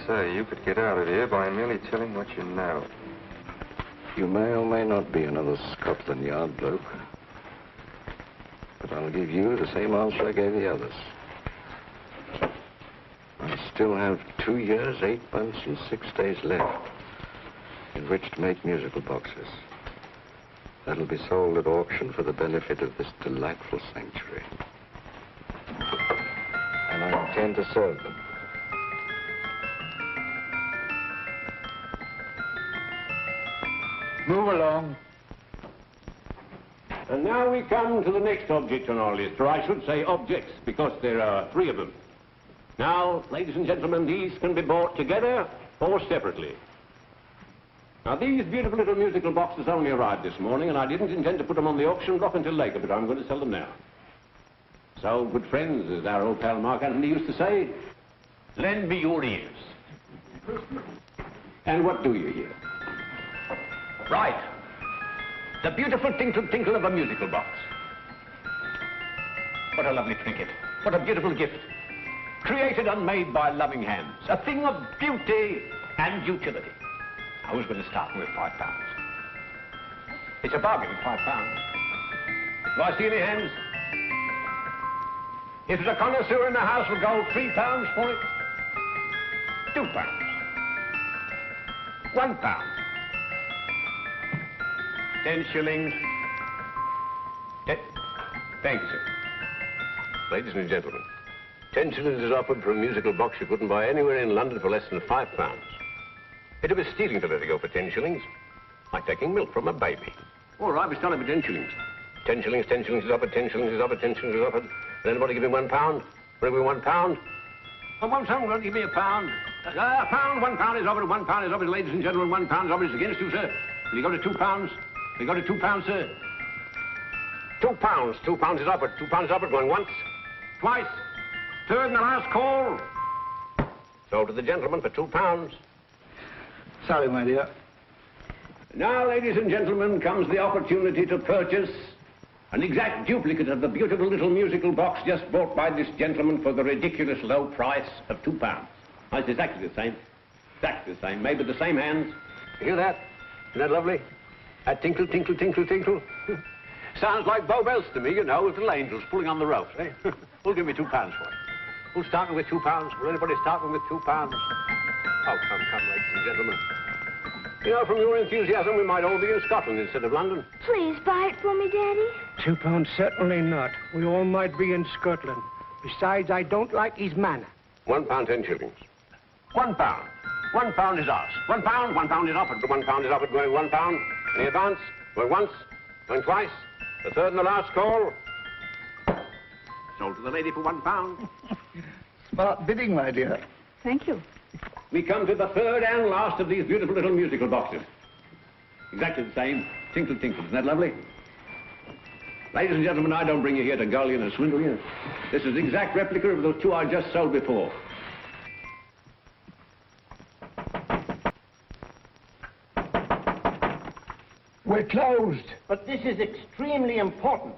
say, you could get out of here by merely telling what you know. You may or may not be another Scotland Yard bloke. But I'll give you the same answer I gave the others. I still have 2 years, 8 months, and 6 days left in which to make musical boxes. That'll be sold at auction for the benefit of this delightful sanctuary. And I intend to serve them. Move along. And now we come to the next object on our list, or I should say objects, because there are 3 of them. Now, ladies and gentlemen, these can be bought together or separately. Now, these beautiful little musical boxes only arrived this morning, and I didn't intend to put them on the auction block until later, but I'm going to sell them now. So, good friends, as our old pal Mark Antony used to say, lend me your ears. And what do you hear? Right. The beautiful tinkle-tinkle of a musical box. What a lovely trinket. What a beautiful gift. Created and made by loving hands. A thing of beauty and utility. Now, who's going to start with £5? It's a bargain with £5. Do I see any hands? If there's a connoisseur in the house, will go £3 for it. £2. £1. 10 shillings. Thank you, sir. Ladies and gentlemen, 10 shillings is offered for a musical box you couldn't buy anywhere in London for less than £5. It'd be stealing to let it go for 10 shillings. Like taking milk from a baby. All right, we start it for 10 shillings. 10 shillings, 10 shillings is offered, 10 shillings is offered, 10 shillings is offered. Will anybody give me £1? Will give me £1? Oh, won't someone give me £1? £1 is offered, £1 is offered, ladies and gentlemen, £1 is offered. It's against you, sir. Will you go to £2? We go to £2, sir. £2. £2 is offered. £2 is offered. Going once, twice, third and the last call. Sold to the gentleman for £2. Sorry, my dear. Now, ladies and gentlemen, comes the opportunity to purchase an exact duplicate of the beautiful little musical box just bought by this gentleman for the ridiculous low price of £2. Now, it's exactly the same. Exactly the same. Made with the same hands. You hear that? Isn't that lovely? That tinkle, tinkle, tinkle, tinkle. Sounds like Bow Bells to me, you know, with little angels pulling on the ropes, eh? Who'll give me £2 for it? Who's starting with £2? Will anybody start with £2? Oh, come, ladies and gentlemen. You know, from your enthusiasm, we might all be in Scotland instead of London. Please buy it for me, Daddy. £2, certainly not. We all might be in Scotland. Besides, I don't like his manner. £1, 10 shillings. £1. £1 is ours. £1 is offered. £1 is offered, going £1. Any advance? Going once, going twice, the third and the last call. Sold to the lady for £1. Smart bidding, my dear. Thank you. We come to the third and last of these beautiful little musical boxes. Exactly the same. Tinkle, tinkle. Isn't that lovely? Ladies and gentlemen, I don't bring you here to gull you and swindle you. This is the exact replica of those 2 I just sold before. We're closed. But this is extremely important.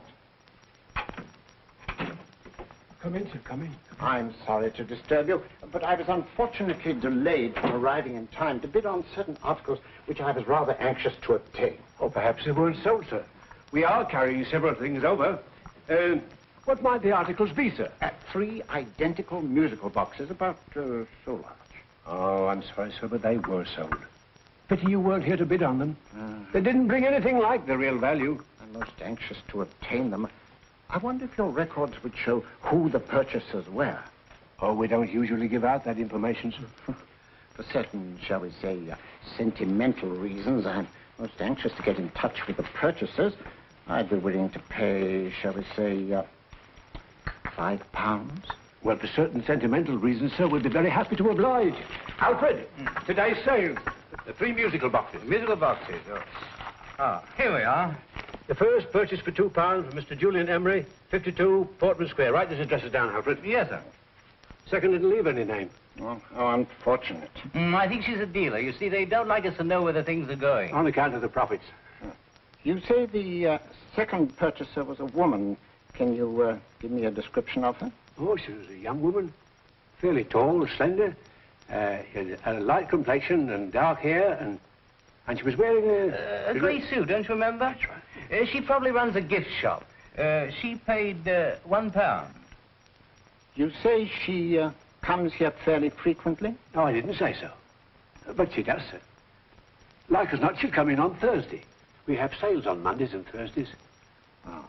Come in, sir, come in. I'm sorry to disturb you, but I was unfortunately delayed from arriving in time to bid on certain articles which I was rather anxious to obtain. Or perhaps they weren't sold, sir. We are carrying several things over. What might the articles be, sir? 3 identical musical boxes, about so large. Oh, I'm sorry, sir, but they were sold. Pity you weren't here to bid on them. They didn't bring anything like the real value. I'm most anxious to obtain them. I wonder if your records would show who the purchasers were. Oh, we don't usually give out that information, sir. For certain, shall we say, sentimental reasons, I'm most anxious to get in touch with the purchasers. I'd be willing to pay, shall we say, £5. Well, for certain sentimental reasons, sir, we'd be very happy to oblige. Alfred, today's sale. The 3 musical boxes. Musical boxes, oh. Ah, here we are. The first purchased for £2 from Mr. Julian Emery, 52 Portman Square. Write these addresses down, Alfred. Yes, sir. Second didn't leave any name. Oh, how unfortunate. I think she's a dealer. You see, they don't like us to know where the things are going. On account of the profits. You say the second purchaser was a woman. Can you give me a description of her? Oh, she was a young woman. Fairly tall, slender. A light complexion and dark hair, and she was wearing A grey suit, don't you remember? That's right. She probably runs a gift shop. She paid £1. You say she comes here fairly frequently? No, I didn't say so. But she does, sir. Like as not, she'll come in on Thursday. We have sales on Mondays and Thursdays. Oh.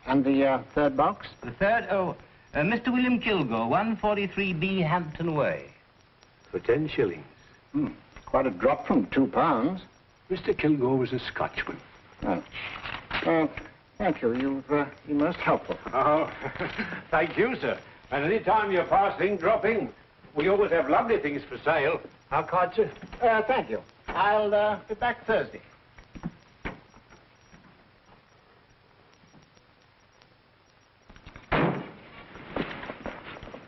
And the third box? The third, Mr. William Kilgore, 143B Hampton Way. For 10 shillings. Quite a drop from £2. Mr. Kilgore was a Scotchman. Thank you. You've been most helpful. Oh, thank you, sir. And any time you're passing, dropping, we always have lovely things for sale. Our card, sir? Thank you. I'll be back Thursday.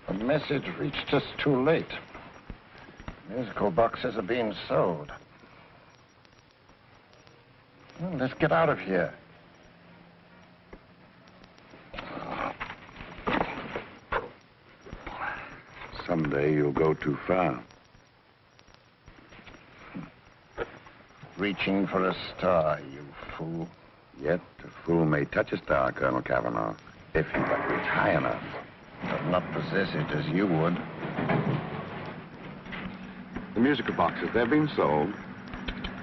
The message reached us too late. Musical boxes are being sold. Well, let's get out of here. Someday you'll go too far. Reaching for a star, you fool. Yet a fool may touch a star, Colonel Cavanaugh, if he but reach high enough. But not possess it as you would. The musical boxes, they're being sold.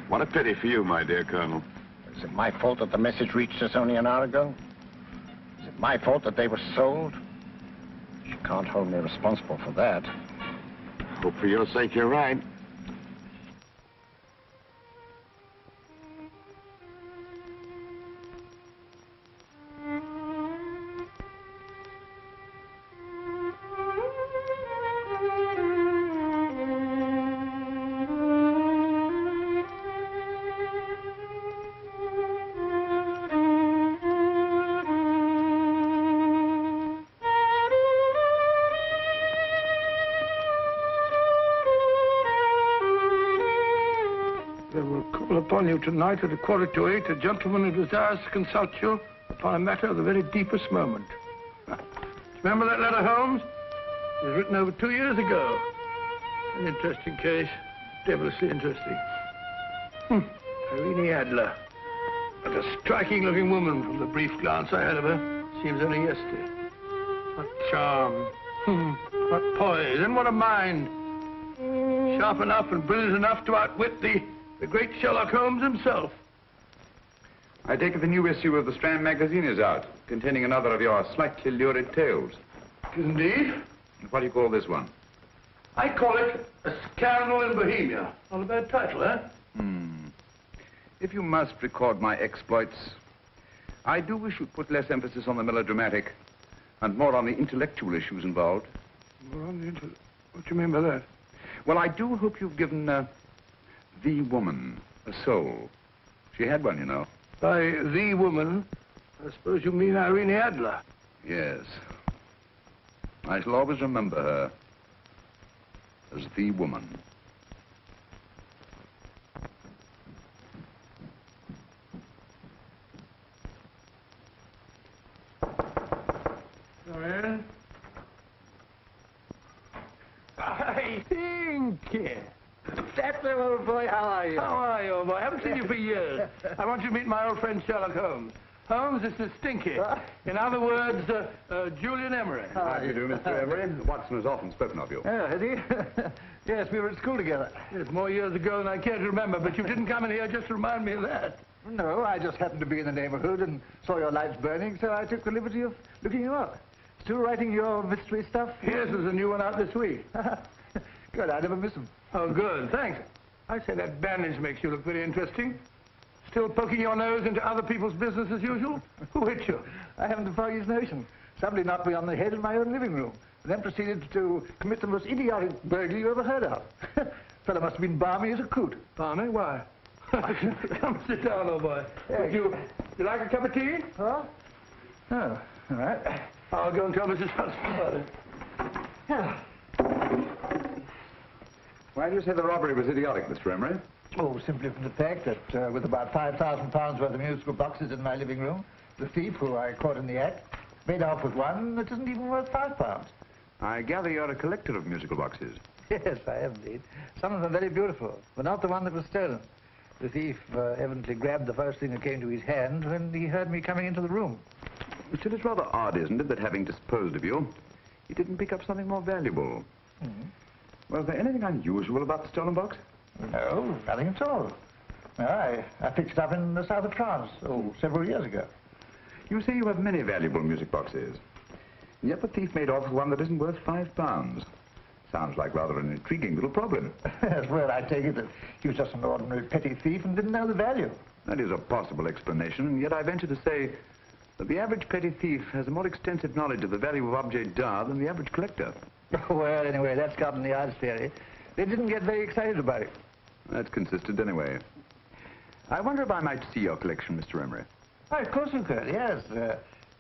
What a pity for you, my dear Colonel. Is it my fault that the message reached us only an hour ago? Is it my fault that they were sold? You can't hold me responsible for that. Hope for your sake you're right. Upon you tonight at 7:45, a gentleman who desires to consult you upon a matter of the very deepest moment. Remember that letter, Holmes? It was written over 2 years ago. An interesting case, devilishly interesting. Irene Adler. But a striking-looking woman from the brief glance I had of her. Seems only yesterday. What charm. What poise, and what a mind. Sharp enough and brilliant enough to outwit the great Sherlock Holmes himself. I take it the new issue of the Strand magazine is out, containing another of your slightly lurid tales. Indeed. And what do you call this one? I call it A Scandal in Bohemia. Not a bad title, eh? If you must record my exploits, I do wish you'd put less emphasis on the melodramatic and more on the intellectual issues involved. What do you mean by that? Well, I do hope you've given the woman a soul. She had one, you know. By the woman, I suppose you mean Irene Adler. Yes. I shall always remember her as the woman. Come in. I think. Stepper, old boy, how are you? How are you, old boy? I haven't seen you for years. I want you to meet my old friend Sherlock Holmes. Holmes, this is Stinky. In other words, Julian Emery. How do you do, Mr. Emery? Watson has often spoken of you. Oh, has he? Yes, we were at school together. It's more years ago than I care to remember, but you didn't come in here just to remind me of that. No, I just happened to be in the neighborhood and saw your lights burning, so I took the liberty of looking you up. Still writing your mystery stuff? Yes, there's a new one out this week. Good, I never miss them. Oh, good, thanks. I say that bandage makes you look very interesting. Still poking your nose into other people's business as usual? Who hit you? I haven't the foggiest notion. Somebody knocked me on the head in my own living room, and then proceeded to commit the most idiotic burglary you ever heard of. Fellow must have been balmy as a coot. Balmy? Why? Come sit down, old boy. Would you like a cup of tea? Huh? Oh, all right. I'll go and tell Mrs. Hudson about it. Why do you say the robbery was idiotic, Mr. Emery? Oh, simply from the fact that with about £5,000 worth of musical boxes in my living room, the thief, who I caught in the act, made off with one that isn't even worth £5. I gather you're a collector of musical boxes. Yes, I have indeed. Some of them very beautiful, but not the one that was stolen. The thief evidently grabbed the first thing that came to his hand when he heard me coming into the room. Still, it's rather odd, isn't it, that having disposed of you, he didn't pick up something more valuable. Was there anything unusual about the stolen box? No, nothing at all. No, I picked it up in the south of France, several years ago. You say you have many valuable music boxes. And yet the thief made off with one that isn't worth £5. Sounds like rather an intriguing little problem. Yes, well, I take it that he was just an ordinary petty thief and didn't know the value. That is a possible explanation, and yet I venture to say that the average petty thief has a more extensive knowledge of the value of objets d'art than the average collector. Well, anyway, that's gotten the odds theory. They didn't get very excited about it. That's consistent anyway. I wonder if I might see your collection, Mr. Emery. Oh, of course you could, yes.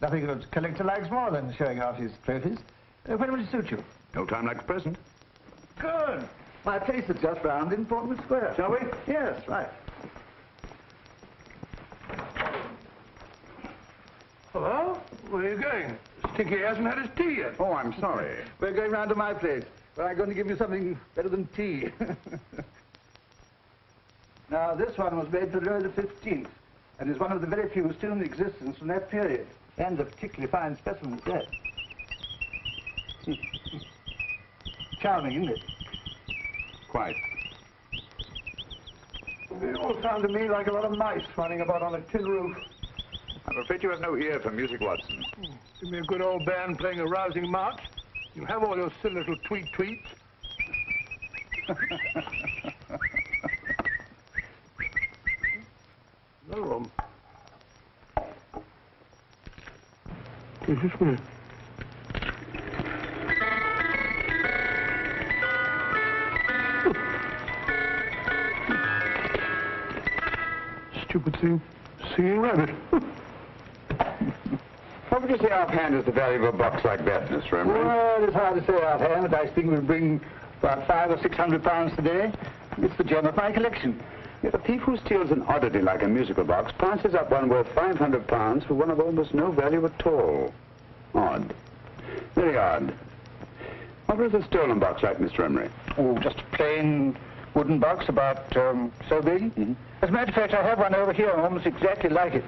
Nothing a collector likes more than showing off his trophies. When will it suit you? No time like the present. Good. My place is just round in Portman Square. Shall we? Yes, right. Hello? Where are you going? Stinky hasn't had his tea yet. Oh, I'm sorry. We're going round to my place, where I'm going to give you something better than tea. Now, this one was made for Louis XV, and is one of the very few still in existence from that period. And a particularly fine specimen at that. Charming, isn't it? Quite. They all sound to me like a lot of mice running about on a tin roof. I'm afraid you have no ear for music, Watson. Give me a good old band playing a rousing march. You have all those silly little tweets. No room. This is me. Stupid thing. Singing rabbit. What would you say offhand is the value of a box like that, Mr. Emery? Well, it's hard to say offhand, but I think we'll bring about £500 or £600 today. It's the gem of my collection. Yet a thief who steals an oddity like a musical box passes up one worth £500 for one of almost no value at all. Odd. Very odd. What was a stolen box like, Mr. Emery? Oh, just a plain wooden box about so big. As a matter of fact, I have one over here almost exactly like it.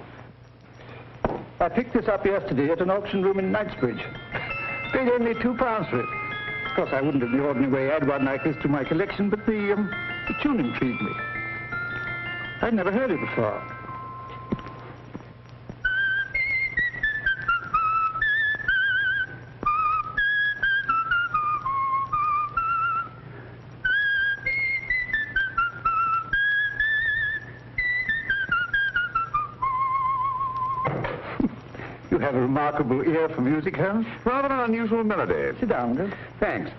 I picked this up yesterday at an auction room in Knightsbridge. Paid only £2 for it. Of course, I wouldn't in the ordinary way add one like this to my collection, but the tune intrigued me. I'd never heard it before. You have a remarkable ear for music, Holmes. Rather an unusual melody. Sit down, Gus. Thanks.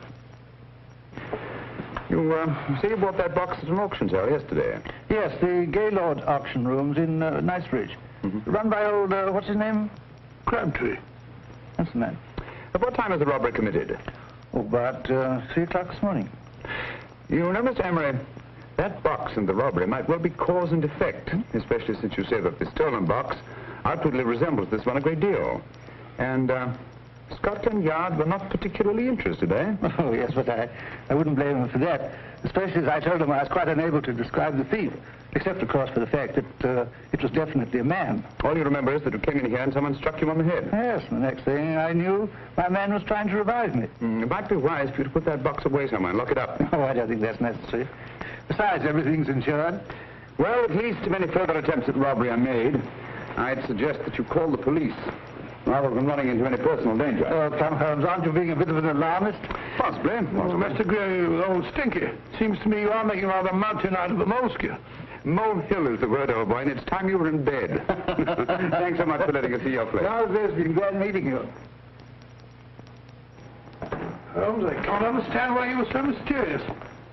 You say you bought that box at an auction sale yesterday? Yes, the Gaylord auction rooms in Knightsbridge. Run by old, what's his name? Crabtree. That's the man. At what time was the robbery committed? Oh, about 3 o'clock this morning. You know, Mr. Emery, that box and the robbery might well be cause and effect, especially since you say that the stolen box outwardly resembles this one a great deal. And Scotland Yard were not particularly interested, eh? Oh, yes, but I wouldn't blame them for that, especially as I told them I was quite unable to describe the thief, except, of course, for the fact that it was definitely a man. All you remember is that you came in here and someone struck you on the head. Yes, and the next thing I knew, my man was trying to revive me. It might be wise for you to put that box away somewhere and lock it up. Oh, I don't think that's necessary. Besides, everything's insured. Well, at least if any further attempts at robbery are made, I'd suggest that you call the police, rather than running into any personal danger. Oh, come, Holmes, aren't you being a bit of an alarmist? Possibly. Well, Mr. Gray, old Stinky. Seems to me you are making rather a mountain out of a molehill. Molehill is the word, old boy, and it's time you were in bed. Thanks so much for letting us see your place. How's this? Been glad meeting you. Holmes, I can't understand why you were so mysterious.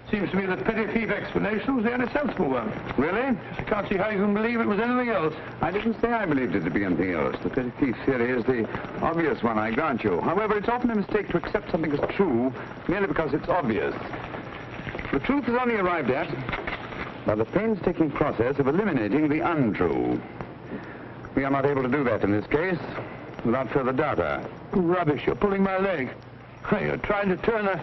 Seems to me that petty thief explanation was the only sensible one. Really? I can't see how you can believe it was anything else. I didn't say I believed it to be anything else. The petty thief theory is the obvious one, I grant you. However, it's often a mistake to accept something as true merely because it's obvious. The truth is only arrived at by the painstaking process of eliminating the untrue. We are not able to do that in this case without further data. Rubbish, you're pulling my leg. You're trying to turn a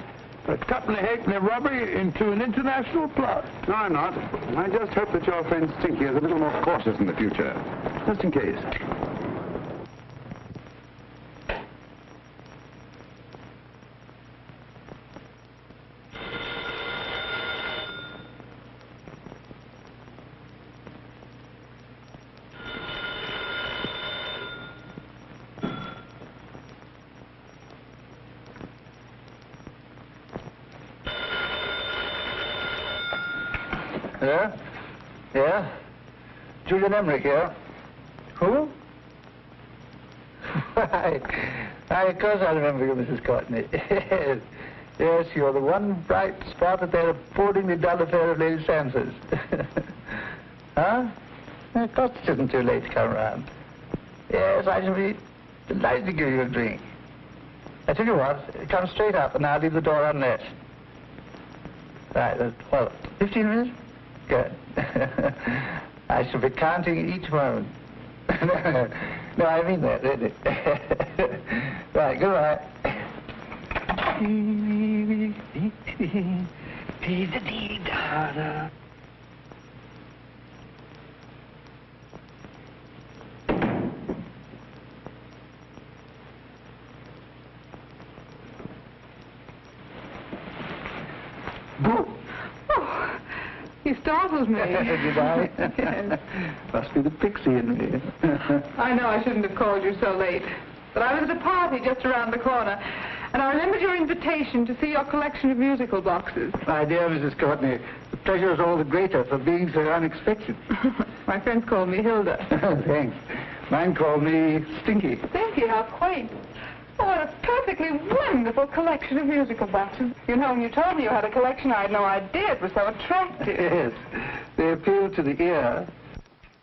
A couple of halfpenny robbery into an international plot. No, I'm not. I just hope that your friend Stinky is a little more cautious in the future. Just in case. Yeah? Yeah? Julian Emmerich here. Who? Why, of course I remember you, Mrs. Courtney. Yes. Yes, you're the one bright spot at that appallingly dull affair of Lady Sansa's. Huh? Of course it isn't too late to come around. Yes, I shall be delighted to give you a drink. I tell you what, come straight up and I'll leave the door unlatched. Right, well, 15 minutes? Good. I shall be counting each moment. No, I mean that, really. Right, goodbye. You startled me. Did I? Yes. Must be the pixie in me. I know I shouldn't have called you so late, but I was at a party just around the corner, and I remembered your invitation to see your collection of musical boxes. My dear Mrs. Courtney, the pleasure is all the greater for being so unexpected. My friends called me Hilda. Thanks. Mine called me Stinky. Stinky, how quaint. Oh, what a perfectly wonderful collection of musical boxes. You know, when you told me you had a collection, I had no idea it was so attractive. Yes. They appeal to the ear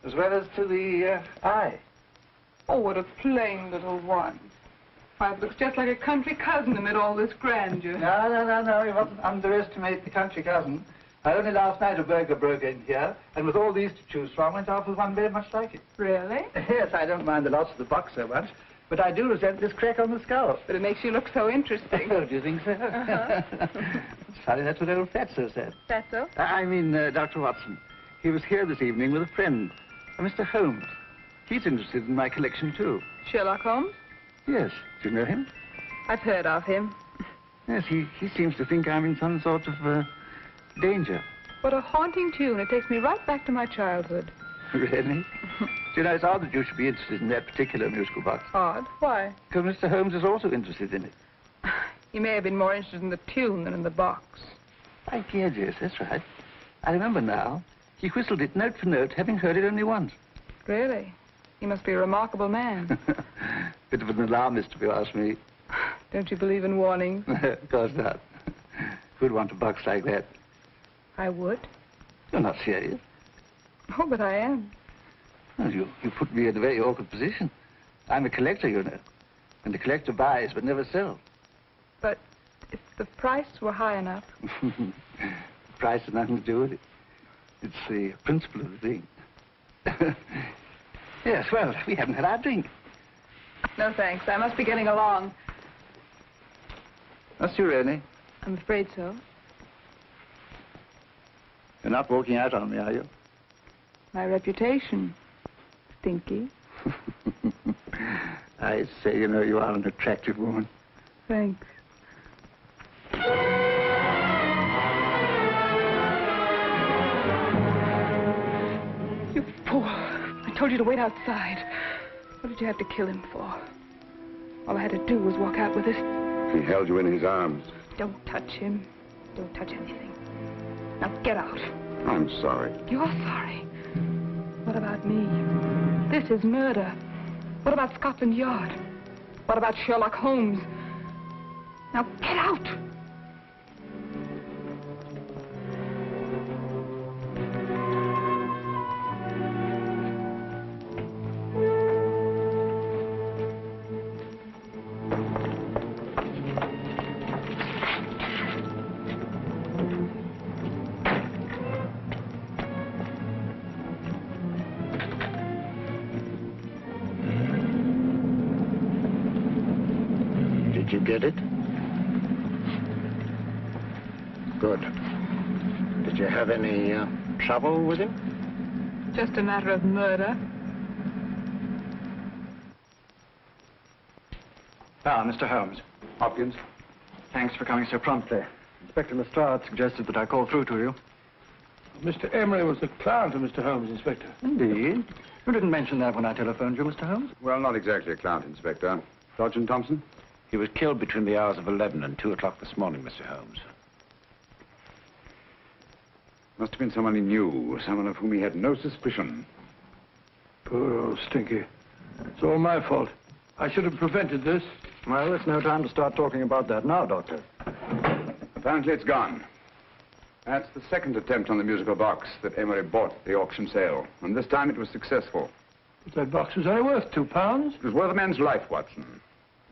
as well as to the eye. Oh, what a plain little one. Why, it looks just like a country cousin amid all this grandeur. No. You mustn't underestimate the country cousin. Only last night a burglar broke in here, and with all these to choose from, went off with one very much like it. Really? Yes, I don't mind the loss of the box so much, but I do resent this crack on the skull. But it makes you look so interesting. Oh, do you think so? It's funny, that's what old Fatso said. Fatso? I mean, Dr. Watson. He was here this evening with a friend, Mr. Holmes. He's interested in my collection, too. Sherlock Holmes? Yes. Do you know him? I've heard of him. Yes, he seems to think I'm in some sort of danger. What a haunting tune. It takes me right back to my childhood. Really? Do you know, it's odd that you should be interested in that particular musical box. Odd? Why? Because Mr. Holmes is also interested in it. You may have been more interested in the tune than in the box. I guess, yes, that's right. I remember now. He whistled it note for note, having heard it only once. Really? He must be a remarkable man. Bit of an alarmist, if you ask me. Don't you believe in warnings? Of course not. Who'd want a box like that? I would. You're not serious. Oh, but I am. Well, you put me in a very awkward position. I'm a collector, you know. And the collector buys but never sells. But if the price were high enough... The price has nothing to do with it. It's the principle of the thing. Yes, well, we haven't had our drink. No, thanks. I must be getting along. Must you really? I'm afraid so. You're not walking out on me, are you? My reputation. Stinky. I say, you know, you are an attractive woman. Thanks. You fool. I told you to wait outside. What did you have to kill him for? All I had to do was walk out with this. He held you in his arms. Don't touch him. Don't touch anything. Now get out. I'm sorry. You're sorry. What about me? This is murder. What about Scotland Yard? What about Sherlock Holmes? Now get out! Did you get it? Good. Did you have any trouble with him? Just a matter of murder. Mr. Holmes. Hopkins? Thanks for coming so promptly. Inspector Lestrade suggested that I call through to you. Mr. Emery was the client of Mr. Holmes, Inspector. Indeed. You didn't mention that when I telephoned you, Mr. Holmes. Well, not exactly a client, Inspector. Sergeant Thompson? He was killed between the hours of 11 and 2 o'clock this morning, Mr. Holmes. Must have been someone he knew, someone of whom he had no suspicion. Poor old Stinky. It's all my fault. I should have prevented this. Well, it's no time to start talking about that now, Doctor. Apparently it's gone. That's the second attempt on the musical box that Emery bought at the auction sale. And this time it was successful. But that box was only worth £2. It was worth a man's life, Watson.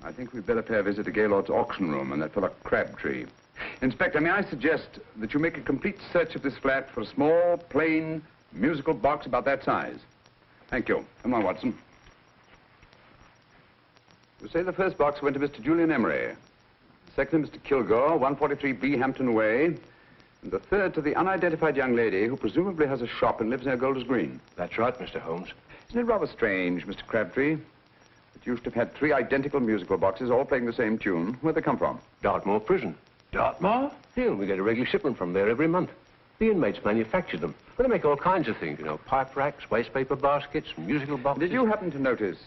I think we'd better pay a visit to Gaylord's auction room and that fellow Crabtree. Inspector, may I suggest that you make a complete search of this flat for a small, plain, musical box about that size? Thank you. Come on, Watson. You say the first box went to Mr. Julian Emery. The second to Mr. Kilgore, 143B Hampton Way. And the third to the unidentified young lady who presumably has a shop and lives near Golders Green. That's right, Mr. Holmes. Isn't it rather strange, Mr. Crabtree, that you should have had 3 identical musical boxes all playing the same tune? Where'd they come from? Dartmoor Prison. Dartmoor? Yeah, we get a regular shipment from there every month. The inmates manufacture them. Well, they make all kinds of things, you know, pipe racks, waste paper baskets, musical boxes. Did you happen to notice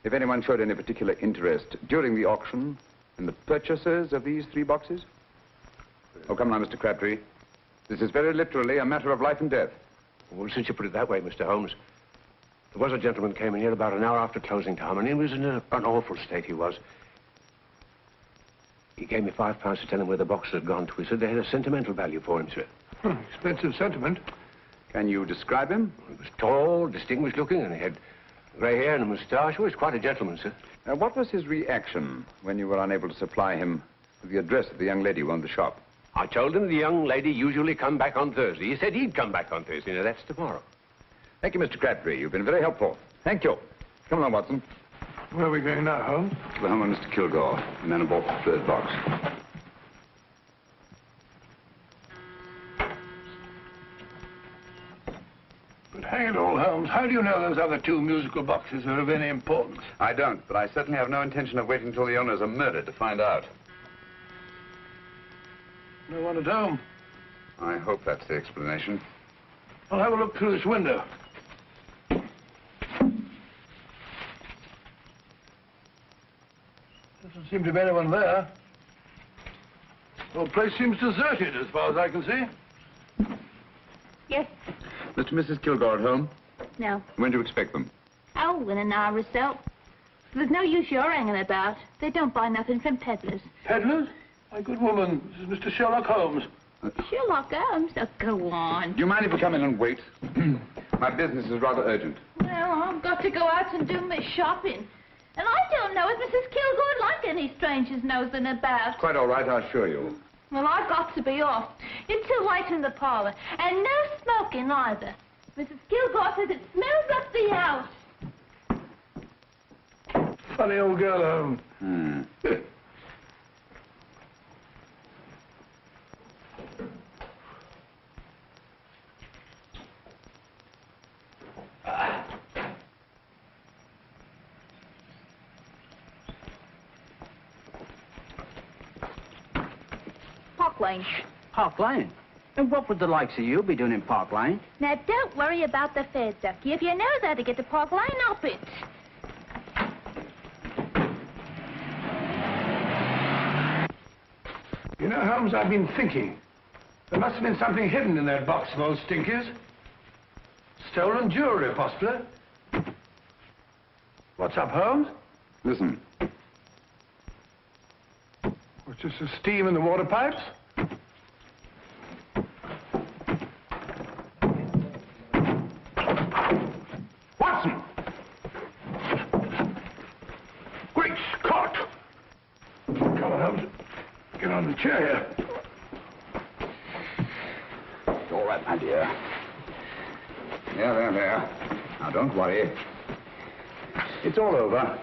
if anyone showed any particular interest during the auction in the purchasers of these 3 boxes? Oh, come now, Mr. Crabtree. This is very literally a matter of life and death. Well, since you put it that way, Mr. Holmes, there was a gentleman came in here about an hour after closing time, and he was in an awful state, he was. He gave me £5 to tell him where the boxes had gone to. He said they had a sentimental value for him, sir. Expensive sentiment. Can you describe him? He was tall, distinguished looking, and he had grey hair and a moustache. He was quite a gentleman, sir. What was his reaction when you were unable to supply him with the address of the young lady who owned the shop? I told him the young lady usually come back on Thursday. He said he'd come back on Thursday. Now, that's tomorrow. Thank you, Mr. Crabtree. You've been very helpful. Thank you. Come along, Watson. Where are we going now, Holmes? To the home of Mr. Kilgore, the man who bought the 3rd box. But hang it all, Holmes, how do you know those other 2 musical boxes are of any importance? I don't, but I certainly have no intention of waiting until the owners are murdered to find out. No one at home. I hope that's the explanation. I'll have a look through this window. Doesn't seem to be anyone there. The whole place seems deserted as far as I can see. Yes. Mr. and Mrs. Kilgore at home? No. When do you expect them? Oh, in an hour or so. There's no use your hanging about. They don't buy nothing from peddlers. Peddlers? My good woman, this is Mr. Sherlock Holmes. Sherlock Holmes? Oh, go on. Do you mind if we come in and wait? My business is rather urgent. Well, I've got to go out and do my shopping. And I don't know if Mrs. Kilgore like any strangers nosing about. Quite all right, I assure you. Well, I've got to be off. You're too white in the parlor. And no smoking either. Mrs. Kilgore says it smells up the house. Funny old girl, Holmes. Park Lane. Park Lane? And what would the likes of you be doing in Park Lane? Now, don't worry about the fare, Ducky. If you know how to get to Park Lane, up it. You know, Holmes, I've been thinking. There must have been something hidden in that box of old stinkers. Stolen jewelry, possibly. What's up, Holmes? Listen. What's this, the steam in the water pipes? Watson! Great Scott! Come on, Holmes. Get on the chair here. It's all right, my dear. There. Now, don't worry. It's all over.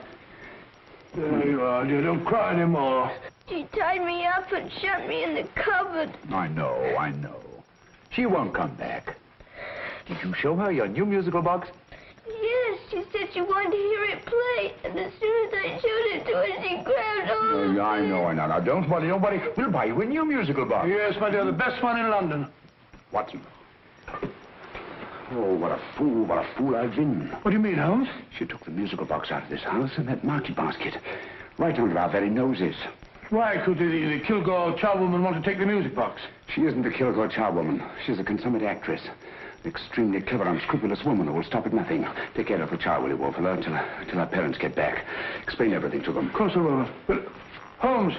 There you are, dear. Don't cry anymore. She tied me up and shut me in the cupboard. I know. She won't come back. Did you show her your new musical box? Yes, she said she wanted to hear it play, and as soon as I showed it to her, she grabbed hold of it. I know. Now, don't worry, nobody. We'll buy you a new musical box. Yes, my dear, the best one in London. Watson. Oh, what a fool I've been. What do you mean, Holmes? She took the musical box out of this house in that market basket, right under our very noses. Why could the Kilgore charwoman want to take the music box? She isn't the Kilgore charwoman. She's a consummate actress. An extremely clever, unscrupulous woman who will stop at nothing. Take care of the child, will you, Wolf, until her parents get back. Explain everything to them. Of course I will. But, Holmes,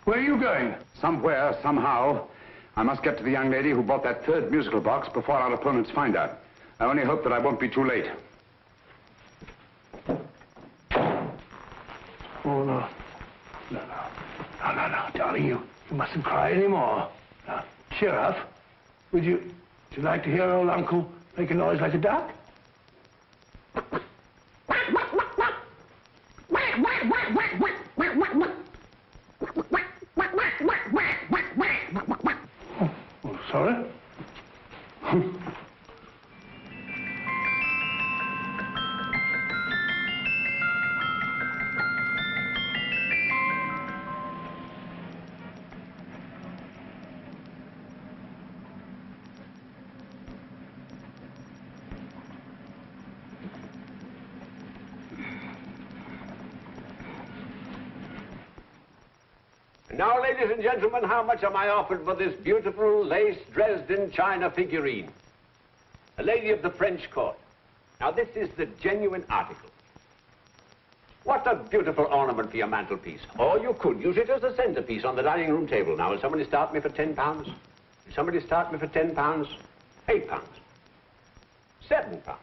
where are you going? Somewhere, somehow. I must get to the young lady who bought that third musical box before our opponents find out. I only hope that I won't be too late. Oh, no. No, darling, you mustn't cry anymore. Now, cheer up. Would you like to hear old Uncle make a noise like a duck? Oh, sorry. Now, ladies and gentlemen, how much am I offered for this beautiful lace Dresden china figurine? A lady of the French court. Now, this is the genuine article. What a beautiful ornament for your mantelpiece. Or you could use it as a centerpiece on the dining room table. Now, will somebody start me for £10? Will somebody start me for £10? £8? £7?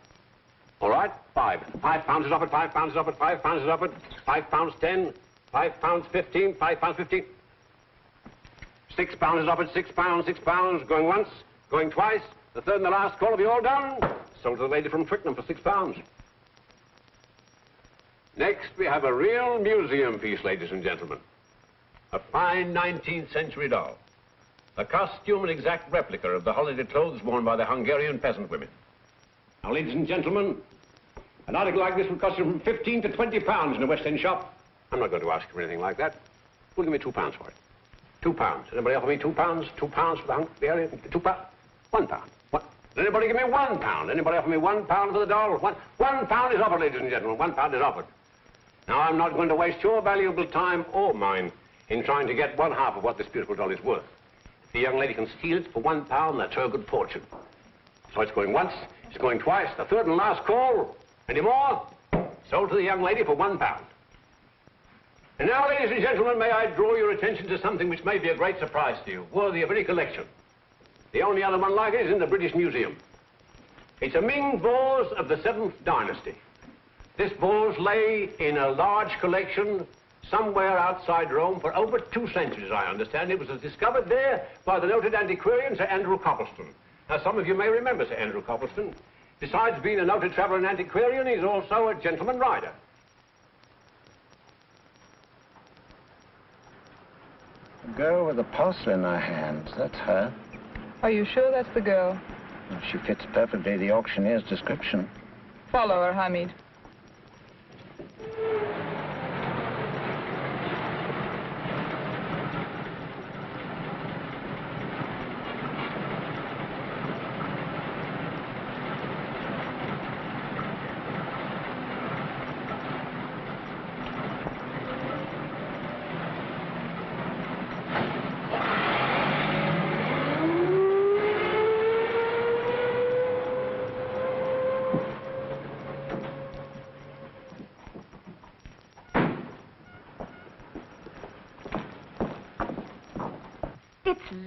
All right, £5 is offered, £5 is offered, £5 is offered, £5.10, £5.15, £5.15. £6 is offered, £6, going once, going twice. The third and the last call, have you all done? Sold to the lady from Twickenham for £6. Next, we have a real museum piece, ladies and gentlemen. A fine 19th century doll. A costume and exact replica of the holiday clothes worn by the Hungarian peasant women. Now, ladies and gentlemen, an article like this would cost you from £15 to £20 in a West End shop. I'm not going to ask you for anything like that. Who'll give me £2 for it? £2. Anybody offer me £2? £2 for the Hungarian? £2? £1. What? Did anybody give me £1? Anybody offer me £1 for the doll? £1 is offered, ladies and gentlemen. £1 is offered. Now, I'm not going to waste your valuable time or mine in trying to get one half of what this beautiful doll is worth. If the young lady can steal it for £1, that's her good fortune. So it's going once, it's going twice, the third and last call. Any more? Sold to the young lady for £1. And now, ladies and gentlemen, may I draw your attention to something which may be a great surprise to you, worthy of any collection. The only other one like it is in the British Museum. It's a Ming vase of the 7th dynasty. This vase lay in a large collection somewhere outside Rome for over 2 centuries, I understand. It was discovered there by the noted antiquarian, Sir Andrew Coppleston. Now, some of you may remember Sir Andrew Coppleston. Besides being a noted traveller and antiquarian, he's also a gentleman rider. The girl with the parcel in her hands, that's her. Are you sure that's the girl? Well, she fits perfectly the auctioneer's description. Follow her, Hamid.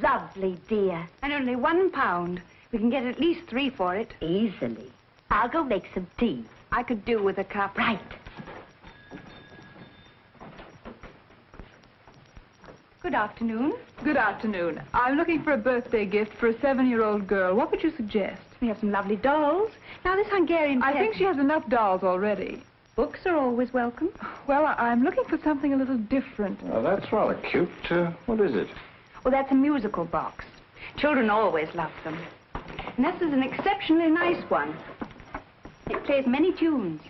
Lovely, dear. And only £1. We can get at least 3 for it. Easily. I'll go make some tea. I could do with a cup. Right. Good afternoon. Good afternoon. I'm looking for a birthday gift for a 7-year-old girl. What would you suggest? We have some lovely dolls. Now, this Hungarian I think she has enough dolls already. Books are always welcome. Well, I'm looking for something a little different. Well, that's rather cute. What is it? Well, that's a musical box. Children always love them. And this is an exceptionally nice one. It plays many tunes.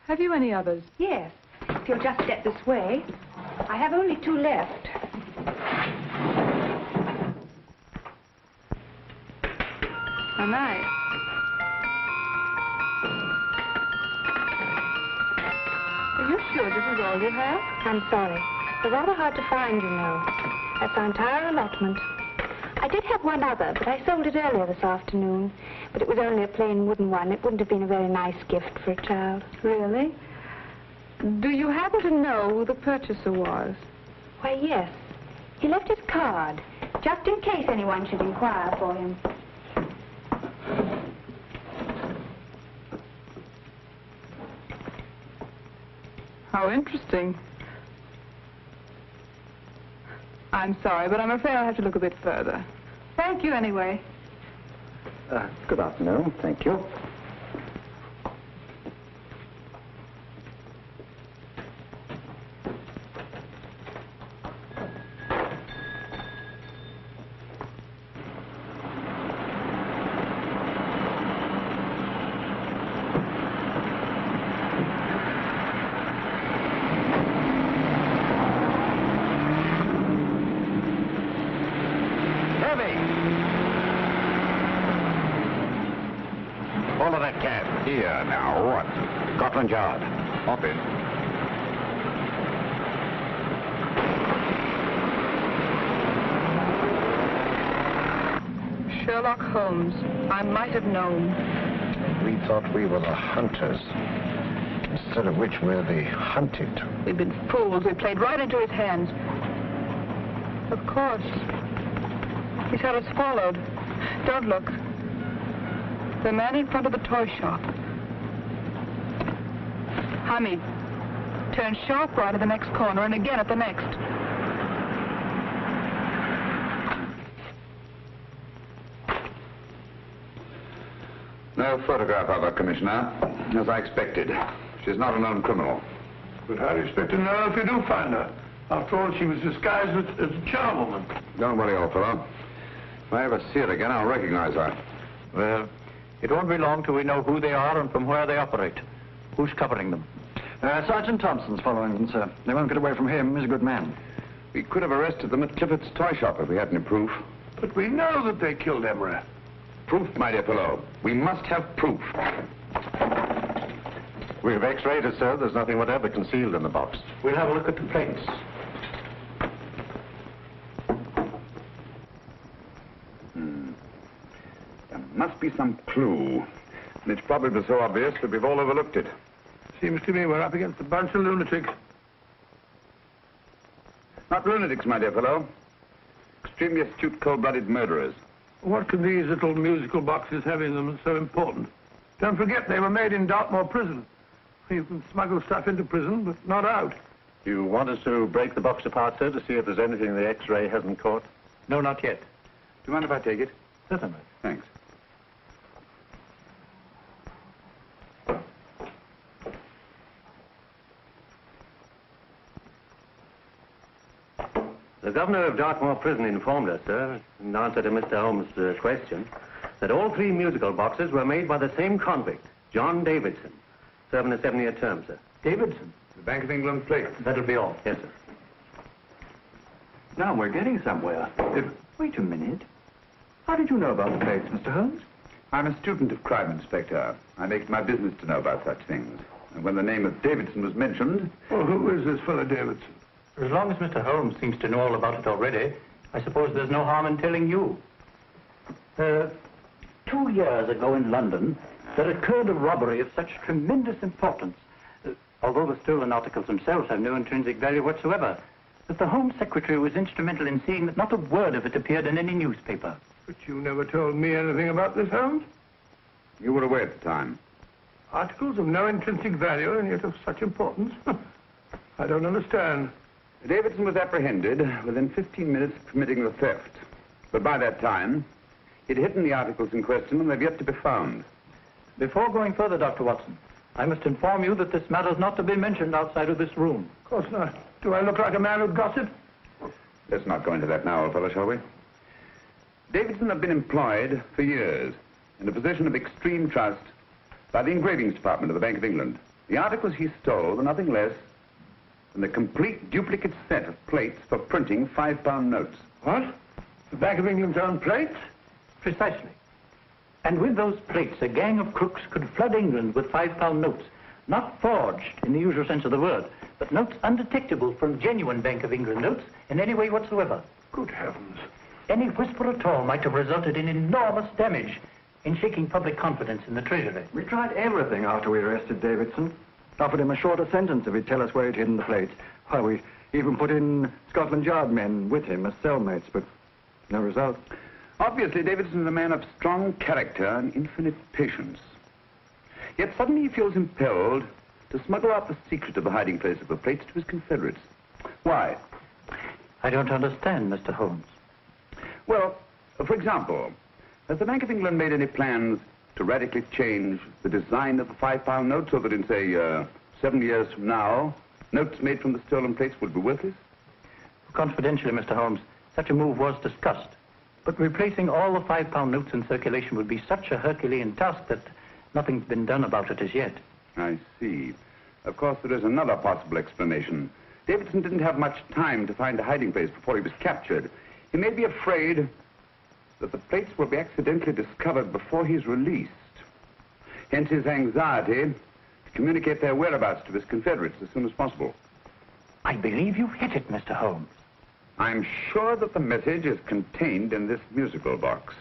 Have you any others? Yes. If you'll just step this way. I have only 2 left. How nice. Are you sure this is all you have? I'm sorry. They're rather hard to find, you know. That's our entire allotment. I did have one other, but I sold it earlier this afternoon. But it was only a plain wooden one. It wouldn't have been a very nice gift for a child. Really? Do you happen to know who the purchaser was? Why, yes. He left his card, just in case anyone should inquire for him. How interesting. I'm sorry, but I'm afraid I'll have to look a bit further. Thank you anyway. Good afternoon. Thank you. All of that cab. Here, now, what? Scotland Yard. Hop in. Sherlock Holmes. I might have known. We thought we were the hunters, instead of which we're the hunted. We've been fools. We played right into his hands. Of course. He's had us followed. Don't look. The man in front of the toy shop. Hamid. Turn sharp right at the next corner and again at the next. No photograph of her, Commissioner, as I expected. She's not a known criminal. But how do you expect to know if you do find her? After all, she was disguised as a charwoman. Don't worry, old fellow. If I ever see her again, I'll recognize her. Well, it won't be long till we know who they are and from where they operate. Who's covering them? Sergeant Thompson's following them, sir. They won't get away from him. He's a good man. We could have arrested them at Clifford's toy shop if we had any proof. But we know that they killed Emery. Proof, my dear fellow. We must have proof. We've x-rayed it, sir. There's nothing whatever concealed in the box. We'll have a look at the plates. There must be some clue. And it's probably so obvious that we've all overlooked it. Seems to me we're up against a bunch of lunatics. Not lunatics, my dear fellow. Extremely astute, cold-blooded murderers. What can these little musical boxes have in them that's so important? Don't forget, they were made in Dartmoor prison. You can smuggle stuff into prison, but not out. You want us to break the box apart, sir, to see if there's anything the x-ray hasn't caught? No, not yet. Do you mind if I take it? Certainly. Thanks. The governor of Dartmoor Prison informed us, sir, in answer to Mr. Holmes' question, that all 3 musical boxes were made by the same convict, John Davidson, serving a 7-year term, sir. Davidson? The Bank of England plate. That'll be all. Yes, sir. Now we're getting somewhere. Wait a minute. How did you know about the plates, Mr. Holmes? I'm a student of crime, Inspector. I make it my business to know about such things. And when the name of Davidson was mentioned... Well, who is this fellow Davidson? As long as Mr. Holmes seems to know all about it already, I suppose there's no harm in telling you. 2 years ago in London, there occurred a robbery of such tremendous importance, although the stolen articles themselves have no intrinsic value whatsoever, that the Home Secretary was instrumental in seeing that not a word of it appeared in any newspaper. But you never told me anything about this, Holmes. You were away at the time. Articles of no intrinsic value and yet of such importance? I don't understand. Davidson was apprehended within 15 minutes of committing the theft. But by that time, He'd hidden the articles in question, and they've yet to be found. Before going further, Dr. Watson, I must inform you that this matter is not to be mentioned outside of this room. Of course not. Do I look like a man who'd gossip? Let's not go into that now, old fellow, shall we? Davidson had been employed for years in a position of extreme trust by the engravings department of the Bank of England. The articles he stole were nothing less than the complete duplicate set of plates for printing £5 notes. What? The Bank of England's own plates? Precisely. And with those plates, a gang of crooks could flood England with £5 notes, not forged in the usual sense of the word, but notes undetectable from genuine Bank of England notes in any way whatsoever. Good heavens. Any whisper at all might have resulted in enormous damage in shaking public confidence in the Treasury. We tried everything after we arrested Davidson. Offered him a shorter sentence if he'd tell us where he'd hidden the plates. Why, we even put in Scotland Yard men with him as cellmates, but no result. Obviously, Davidson is a man of strong character and infinite patience. Yet suddenly he feels impelled to smuggle out the secret of the hiding place of the plates to his confederates. Why? I don't understand, Mr. Holmes. Well, for example, has the Bank of England made any plans to radically change the design of the £5 note so that in, say, 7 years from now, notes made from the stolen plates would be worthless? Confidentially, Mr. Holmes, such a move was discussed. But replacing all the £5 notes in circulation would be such a Herculean task that nothing's been done about it as yet. I see. Of course, there is another possible explanation. Davidson didn't have much time to find a hiding place before he was captured. He may be afraid that the plates will be accidentally discovered before he's released. Hence his anxiety to communicate their whereabouts to his confederates as soon as possible. I believe you've hit it, Mr. Holmes. I'm sure that the message is contained in this musical box.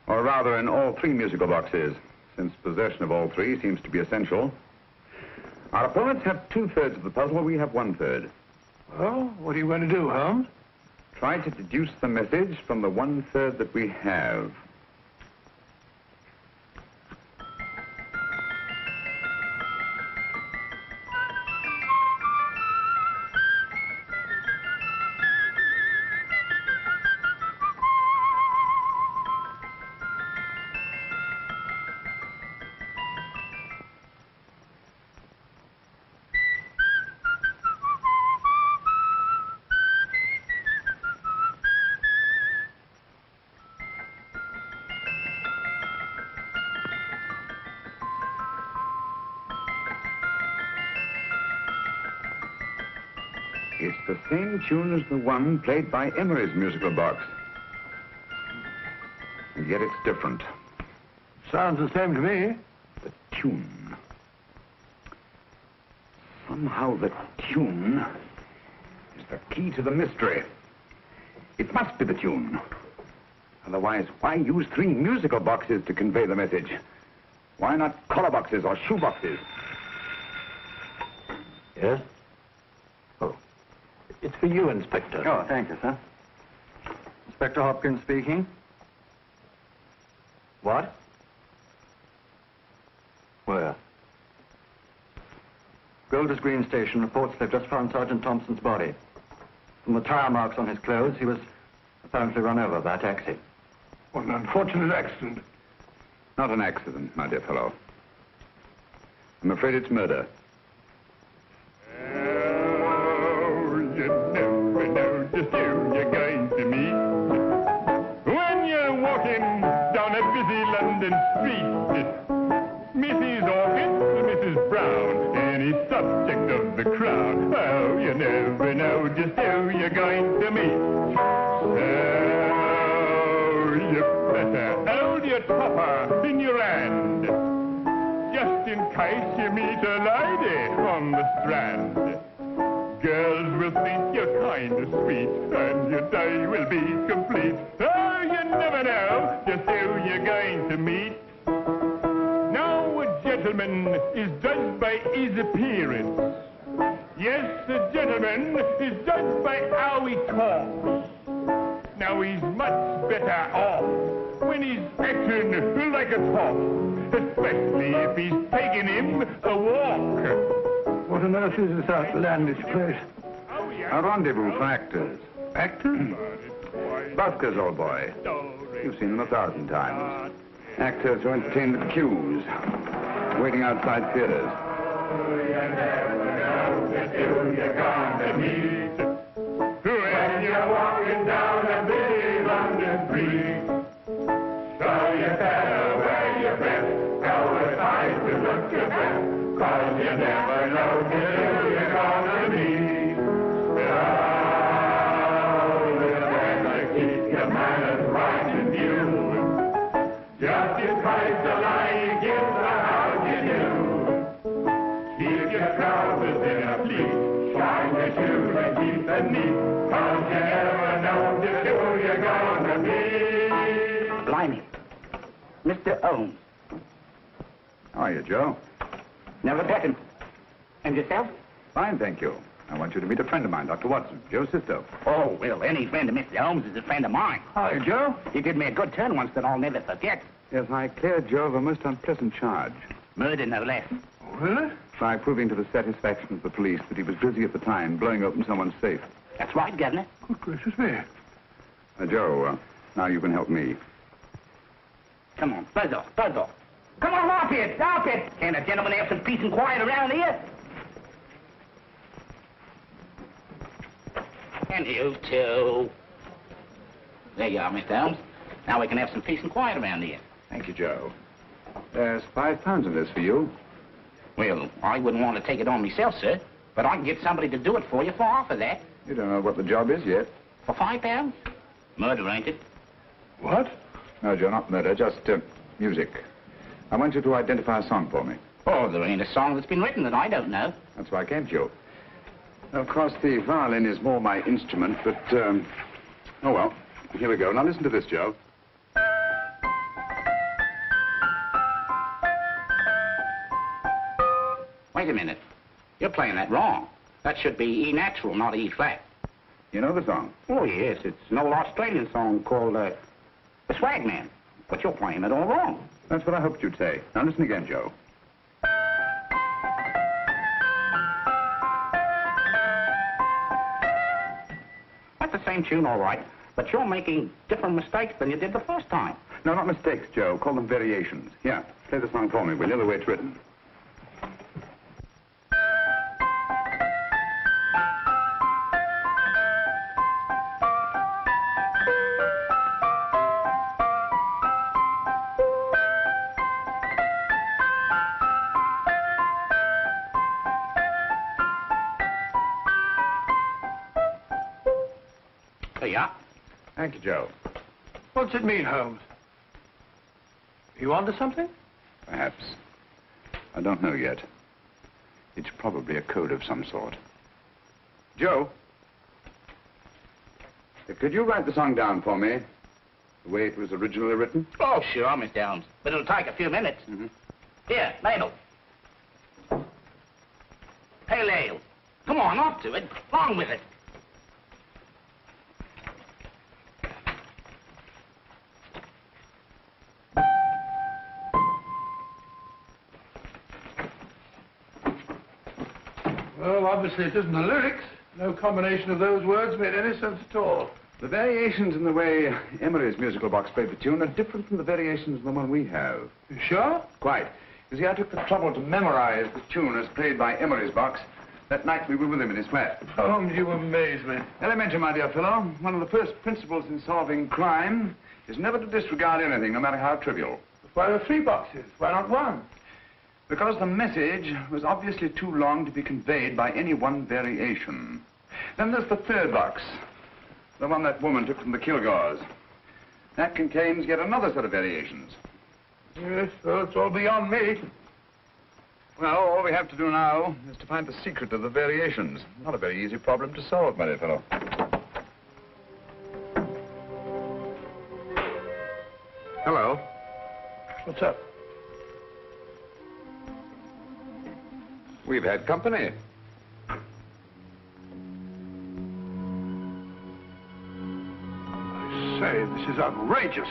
Or rather, in all 3 musical boxes, since possession of all 3 seems to be essential. Our opponents have 2/3 of the puzzle, we have 1/3. Well, what are you going to do, Holmes? Try to deduce the message from the 1/3 that we have. It's the same tune as the one played by Emery's musical box. And yet it's different. Sounds the same to me. The tune. Somehow the tune is the key to the mystery. It must be the tune. Otherwise, why use 3 musical boxes to convey the message? Why not collar boxes or shoe boxes? Yes? It's for you, Inspector. Oh, thank you, sir. Inspector Hopkins speaking. What? Where? Golders Green Station reports they've just found Sergeant Thompson's body. From the tire marks on his clothes, he was apparently run over by a taxi. What an unfortunate accident. Not an accident, my dear fellow. I'm afraid it's murder. Just who you're going to meet when you're walking down a busy London street. Mrs. Orchid, Mrs. Brown, any subject of the crowd. Oh, you never know just who you're going to meet. So you better hold your topper in your hand, just in case you meet a lady on the Strand. Girls will think you're kind of sweet, and your day will be complete. Oh, you never know just who you're going to meet. Now, a gentleman is judged by his appearance. Yes, a gentleman is judged by how he talks. Now, he's much better off when he's acting like a top, especially if he's taking him a walk. What on earth is this outlandish place? A rendezvous for actors. Actors? Buskers, old boy. You've seen them 1,000 times. Actors who entertain the queues, waiting outside theaters. You never know just who you're gonna meet when you're walking down a busy London street. So you better wear your best, tell the time to look your best, 'cause you never know just who you're gonna meet. So you better keep your manners right in view. Just in case the lie you give the how you do. Keep your trousers in a pleat, shine your shoes and keep them neat, 'cause you never know just who you're gonna be. Blimey. Mr. Holmes. How are you, Joe? Never met him. And yourself? Fine, thank you. I want you to meet a friend of mine, Dr. Watson, Joe's sister. Oh, well, any friend of Mr. Holmes is a friend of mine. Hi, Joe. You did me a good turn once that I'll never forget. Yes, I cleared Joe of a most unpleasant charge. Murder, no less. Oh, really? By proving to the satisfaction of the police that he was busy at the time blowing open someone's safe. That's right, Governor. Good gracious me. Joe, now you can help me. Come on, buzz off, buzz off. Come on, off it, off it. Can't a gentleman have some peace and quiet around here? And you too. There you are, Mr. Holmes. Now we can have some peace and quiet around here. Thank you, Joe. There's £5 in this for you. Well, I wouldn't want to take it on myself, sir, but I can get somebody to do it for you for half of that. You don't know what the job is yet. For £5? Murder, ain't it? What? No, Joe, not murder, just music. I want you to identify a song for me. Oh, there ain't a song that's been written that I don't know. That's why I came to you. Of course, the violin is more my instrument, but, oh, well, here we go. Now listen to this, Joe. Wait a minute. You're playing that wrong. That should be E natural, not E flat. You know the song? Oh, yes. It's an old Australian song called, The Swag Man. But you're playing it all wrong. That's what I hoped you'd say. Now listen again, Joe. That's the same tune, all right. But you're making different mistakes than you did the first time. No, not mistakes, Joe. Call them variations. Here, play the song for me, will you, the way it's written. There you are. Thank you, Joe. What's it mean, Holmes? You onto something? Perhaps. I don't know yet. It's probably a code of some sort. Joe? Could you write the song down for me? The way it was originally written? Oh, sure, Mr. Holmes. But it'll take a few minutes. Here, Mabel. Pale ale. Come on, off to it. Along with it. Well, obviously it isn't the lyrics. No combination of those words made any sense at all. The variations in the way Emery's musical box played the tune are different from the variations in the one we have. You sure? Quite. You see, I took the trouble to memorize the tune as played by Emery's box that night we were with him in his flat. Holmes, you amaze me. Elementary, my dear fellow. One of the first principles in solving crime is never to disregard anything, no matter how trivial. Why are there 3 boxes? Why not 1? Because the message was obviously too long to be conveyed by any one variation. Then there's the 3rd box, the one that woman took from the Kilgores. That contains yet another set of variations. Yes, well, it's all beyond me. Well, all we have to do now is to find the secret of the variations. Not a very easy problem to solve, my dear fellow. Hello. What's up? We've had company. I say, this is outrageous.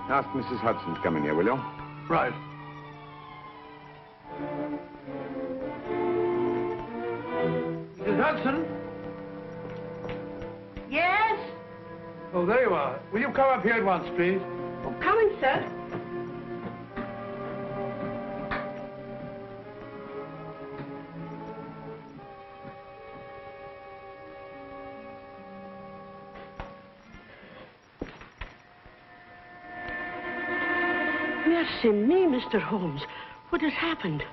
Ask Mrs. Hudson to come in here, will you? Right. Mrs. Hudson? Yes? Oh, there you are. Will you come up here at once, please? Oh, coming, sir. Mercy me, Mr. Holmes. What has happened?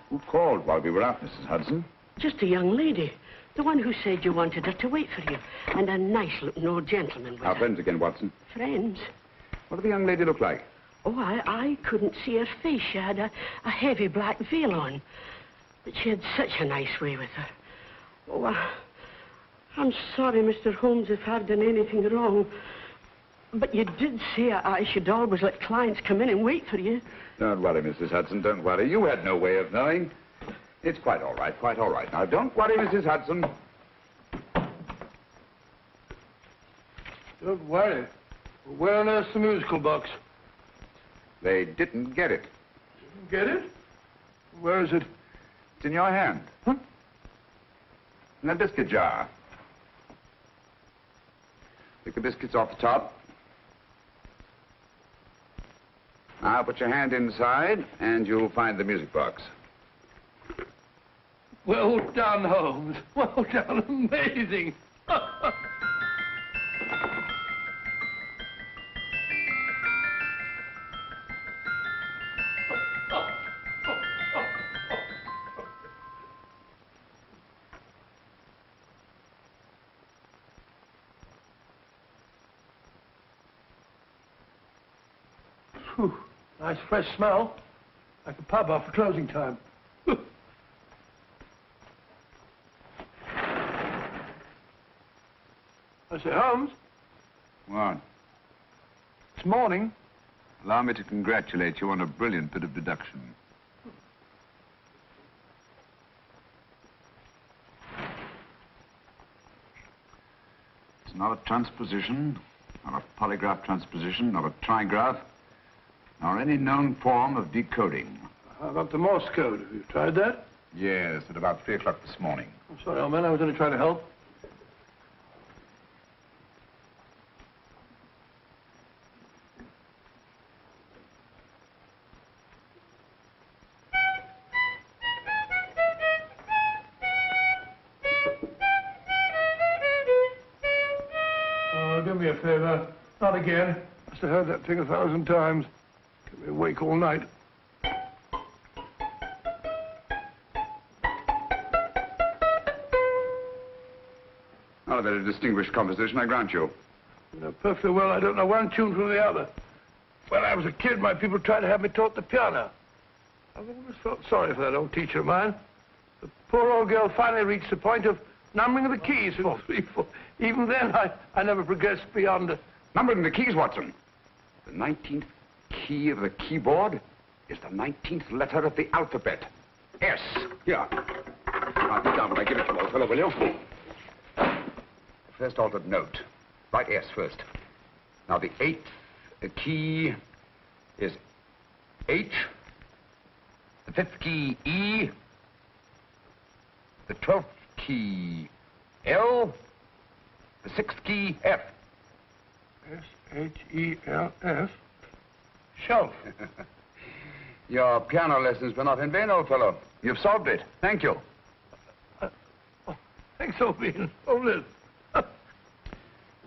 Who called while we were out, Mrs. Hudson? Just a young lady. The one who said you wanted her to wait for you. And a nice-looking old gentleman with Our her. friends again, Watson. Friends? What did the young lady look like? Oh, I couldn't see her face. She had a heavy black veil on. But she had such a nice way with her. Oh, I'm sorry, Mr. Holmes, if I've done anything wrong. But you did say I should always let clients come in and wait for you. Don't worry, Mrs. Hudson, don't worry. You had no way of knowing. It's quite all right, quite all right. Now, don't worry, Mrs. Hudson. Don't worry. Where on earth's the musical box? They didn't get it. Didn't get it? Where is it? It's in your hand. Huh? In that biscuit jar. Pick the biscuits off the top. Now put your hand inside, and you'll find the music box. Well done, Holmes. Well done. Amazing. Whew. Nice fresh smell. Like a pub after closing time. I say, Holmes. What? It's morning. Allow me to congratulate you on a brilliant bit of deduction. It's not a transposition, not a polygraph transposition, not a trigraph, nor any known form of decoding. How about the Morse code? Have you tried that? Yes, at about 3 o'clock this morning. I'm sorry, old man. I was only trying to help. Oh, do me a favor. Not again. Must have heard that thing 1,000 times. Kept me awake all night. Not a very distinguished composition, I grant you. You know perfectly well I don't know one tune from the other. When I was a kid, my people tried to have me taught the piano. I've always felt sorry for that old teacher of mine. The poor old girl finally reached the point of numbering the keys. 4, 3, 4. Even then, I never progressed beyond... Numbering the keys, Watson. The 19th key of the keyboard is the 19th letter of the alphabet. S. Here. Write it down when I give it to you, old fellow, will you? First altered note. Write S first. Now, the 8th key is H. The 5th key, E. The 12th key, L. The 6th key, F. S-H-E-L-F. Shelf. Your piano lessons were not in vain, old fellow. You've solved it. Thank you. Thanks, Owen. Oh, Liz.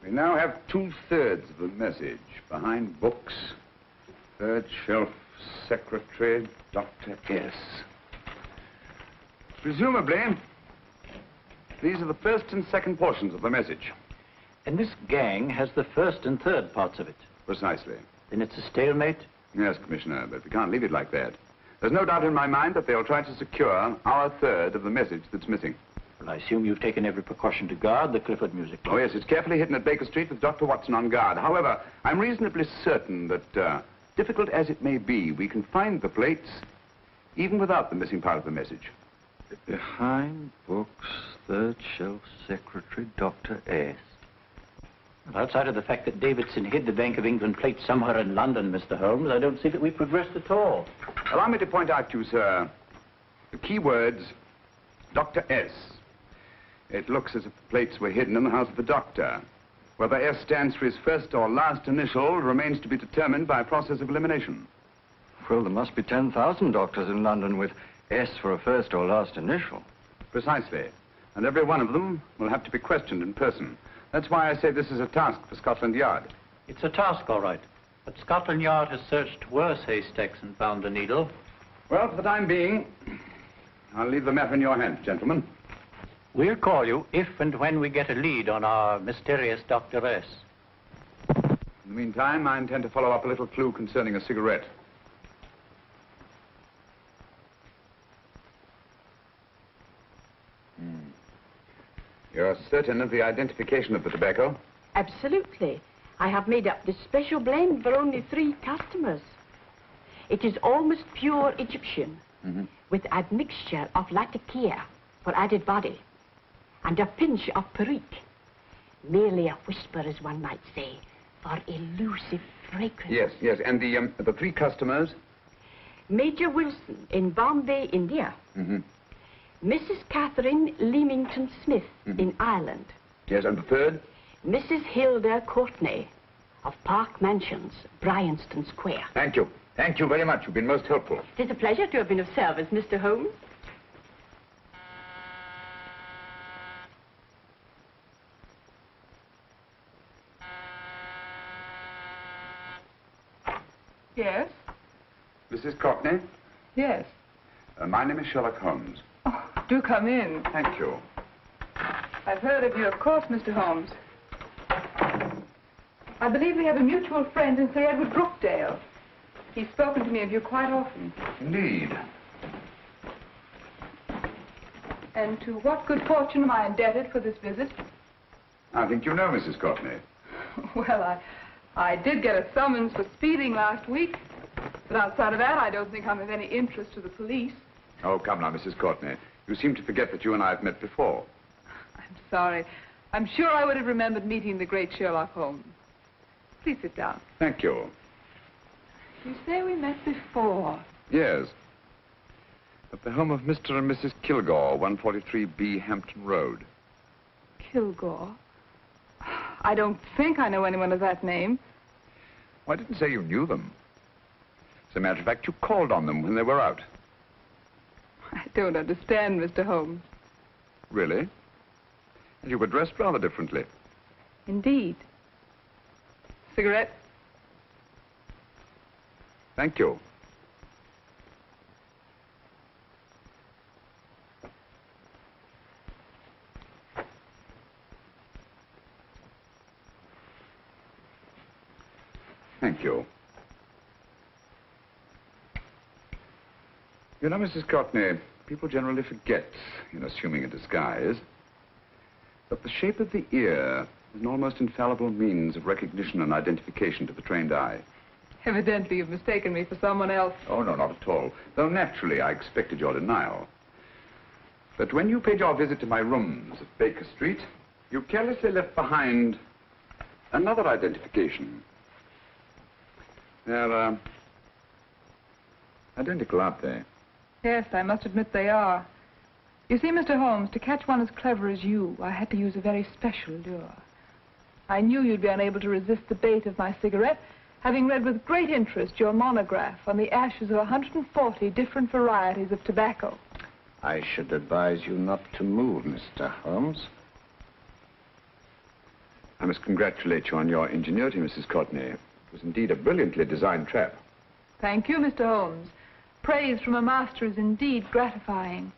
We now have 2/3 of the message. Behind books, 3rd shelf, secretary, Dr. S. Presumably, these are the first and second portions of the message. And this gang has the first and third parts of it. Precisely. Then it's a stalemate? Yes, Commissioner, but we can't leave it like that. There's no doubt in my mind that they'll try to secure our third of the message that's missing. Well, I assume you've taken every precaution to guard the Clifford music box. Oh, yes, it's carefully hidden at Baker Street with Dr. Watson on guard. However, I'm reasonably certain that, difficult as it may be, we can find the plates even without the missing part of the message. Behind books, 3rd shelf, secretary, Dr. S. Well, outside of the fact that Davidson hid the Bank of England plate somewhere in London, Mr. Holmes, I don't see that we've progressed at all. Allow me to point out to you, sir, the key words, Dr. S. It looks as if the plates were hidden in the house of the doctor. Whether S stands for his first or last initial remains to be determined by a process of elimination. Well, there must be 10,000 doctors in London with S for a first or last initial. Precisely. And every one of them will have to be questioned in person. That's why I say this is a task for Scotland Yard. It's a task, all right. But Scotland Yard has searched worse haystacks and found a needle. Well, for the time being, I'll leave the matter in your hands, gentlemen. We'll call you if and when we get a lead on our mysterious Dr. S. In the meantime, I intend to follow up a little clue concerning a cigarette. You're certain of the identification of the tobacco? Absolutely. I have made up this special blend for only 3 customers. It is almost pure Egyptian, with admixture of latakia for added body, and a pinch of perique. Merely a whisper, as one might say, for elusive fragrance. Yes, yes. And the 3 customers? Major Wilson in Bombay, India. Mrs. Catherine Leamington Smith in Ireland. Yes, and the 3rd? Mrs. Hilda Courtney of Park Mansions, Bryanston Square. Thank you. Thank you very much. You've been most helpful. It is a pleasure to have been of service, Mr. Holmes. Yes? Mrs. Courtney? Yes. My name is Sherlock Holmes. Oh, do come in. Thank you. I've heard of you, of course, Mr. Holmes. I believe we have a mutual friend in Sir Edward Brookdale. He's spoken to me of you quite often. Indeed. And to what good fortune am I indebted for this visit? I think you know Mrs. Courtney. Well, I did get a summons for speeding last week. But outside of that, I don't think I'm of any interest to the police. Oh, come now, Mrs. Courtney. You seem to forget that you and I have met before. I'm sorry. I'm sure I would have remembered meeting the great Sherlock Holmes. Please sit down. Thank you. You say we met before. Yes. At the home of Mr. and Mrs. Kilgore, 143B Hampton Road. Kilgore? I don't think I know anyone of that name. Well, I didn't say you knew them. As a matter of fact, you called on them when they were out. I don't understand, Mr. Holmes. Really? And you were dressed rather differently. Indeed. Cigarette? Thank you. Thank you. You know, Mrs. Courtney, people generally forget, in assuming a disguise, that the shape of the ear is an almost infallible means of recognition and identification to the trained eye. Evidently, you've mistaken me for someone else. Oh, no, not at all. Though naturally, I expected your denial. But when you paid your visit to my rooms at Baker Street, you carelessly left behind another identification. They're, identical, aren't they? Yes, I must admit they are. You see, Mr. Holmes, to catch one as clever as you, I had to use a very special lure. I knew you'd be unable to resist the bait of my cigarette, having read with great interest your monograph on the ashes of 140 different varieties of tobacco. I should advise you not to move, Mr. Holmes. I must congratulate you on your ingenuity, Mrs. Courtney. It was indeed a brilliantly designed trap. Thank you, Mr. Holmes. Praise from a master is indeed gratifying.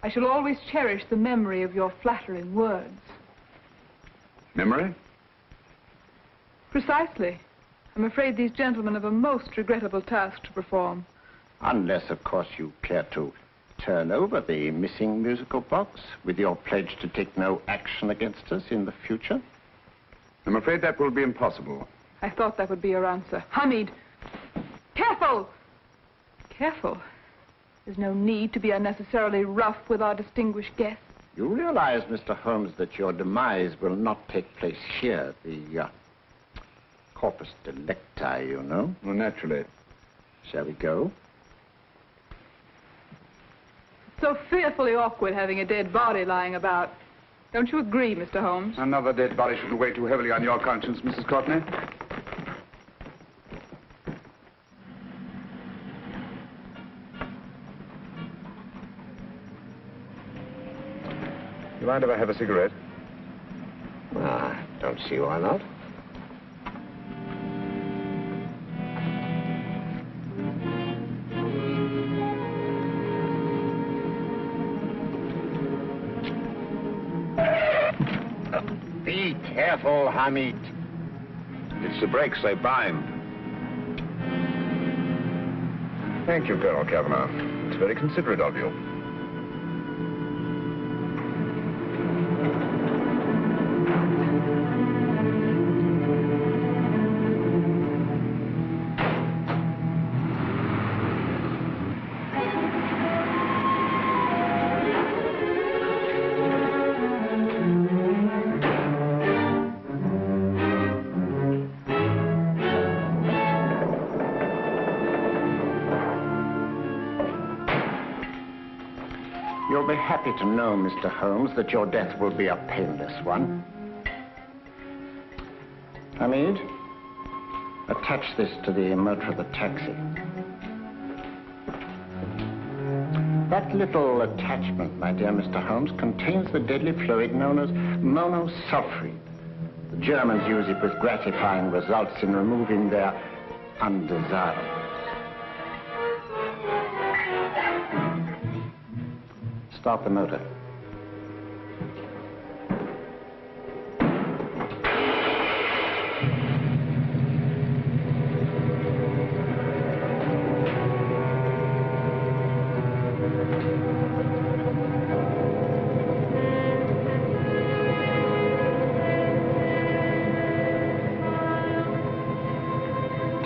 I shall always cherish the memory of your flattering words. Memory? Precisely. I'm afraid these gentlemen have a most regrettable task to perform. Unless, of course, you care to turn over the missing musical box with your pledge to take no action against us in the future. I'm afraid that will be impossible. I thought that would be your answer. Hamid! Careful! Careful. There's no need to be unnecessarily rough with our distinguished guests. You realize, Mr. Holmes, that your demise will not take place here. The corpus delicti, you know. Well, naturally. Shall we go? It's so fearfully awkward having a dead body lying about. Don't you agree, Mr. Holmes? Another dead body shouldn't weigh too heavily on your conscience, Mrs. Courtney. You mind if I have a cigarette? I don't see why not. Be careful, Hamid. It's the brakes, they bind. Thank you, Colonel Kavanagh. It's very considerate of you. You'll be happy to know, Mr. Holmes, that your death will be a painless one. Hamid, attach this to the motor of the taxi. That little attachment, my dear Mr. Holmes, contains the deadly fluid known as monosulfide. The Germans use it with gratifying results in removing their undesirables. Start the motor.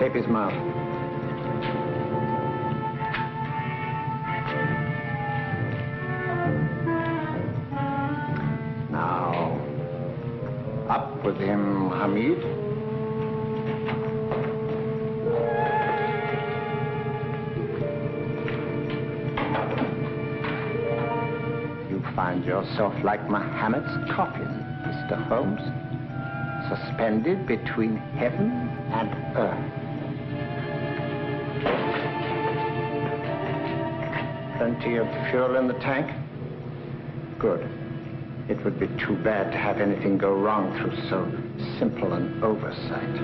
Tape his mouth. Up with him, Hamid. You find yourself like Muhammad's coffin, Mr. Holmes, suspended between heaven and earth. Plenty of fuel in the tank? Good. It would be too bad to have anything go wrong through so simple an oversight.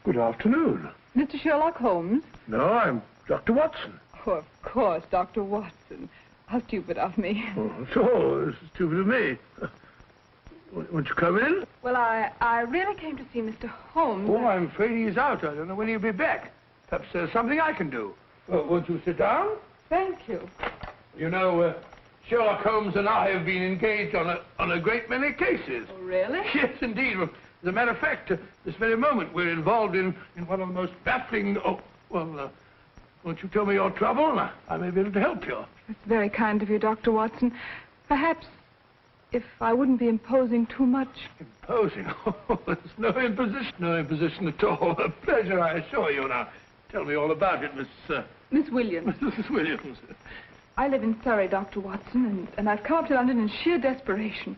Good afternoon. Mr. Sherlock Holmes? No, I'm Dr. Watson. Oh, of course, Dr. Watson. How stupid of me. Oh, so, this is stupid of me. Won't you come in? Well, I really came to see Mr. Holmes. Oh, I'm afraid he's out. I don't know when he'll be back. Perhaps there's something I can do. Won't you sit down? Thank you. You know, Sherlock Holmes and I have been engaged on a great many cases. Oh, really? Yes, indeed. As a matter of fact, this very moment, we're involved in one of the most baffling... Oh, well, won't you tell me your trouble, and I may be able to help you. It's very kind of you, Dr. Watson. Perhaps if I wouldn't be imposing too much. Imposing? Oh, there's no imposition. No imposition at all. A pleasure, I assure you. Now, tell me all about it, Miss Williams. Mrs. Williams. I live in Surrey, Dr. Watson, and I've come up to London in sheer desperation.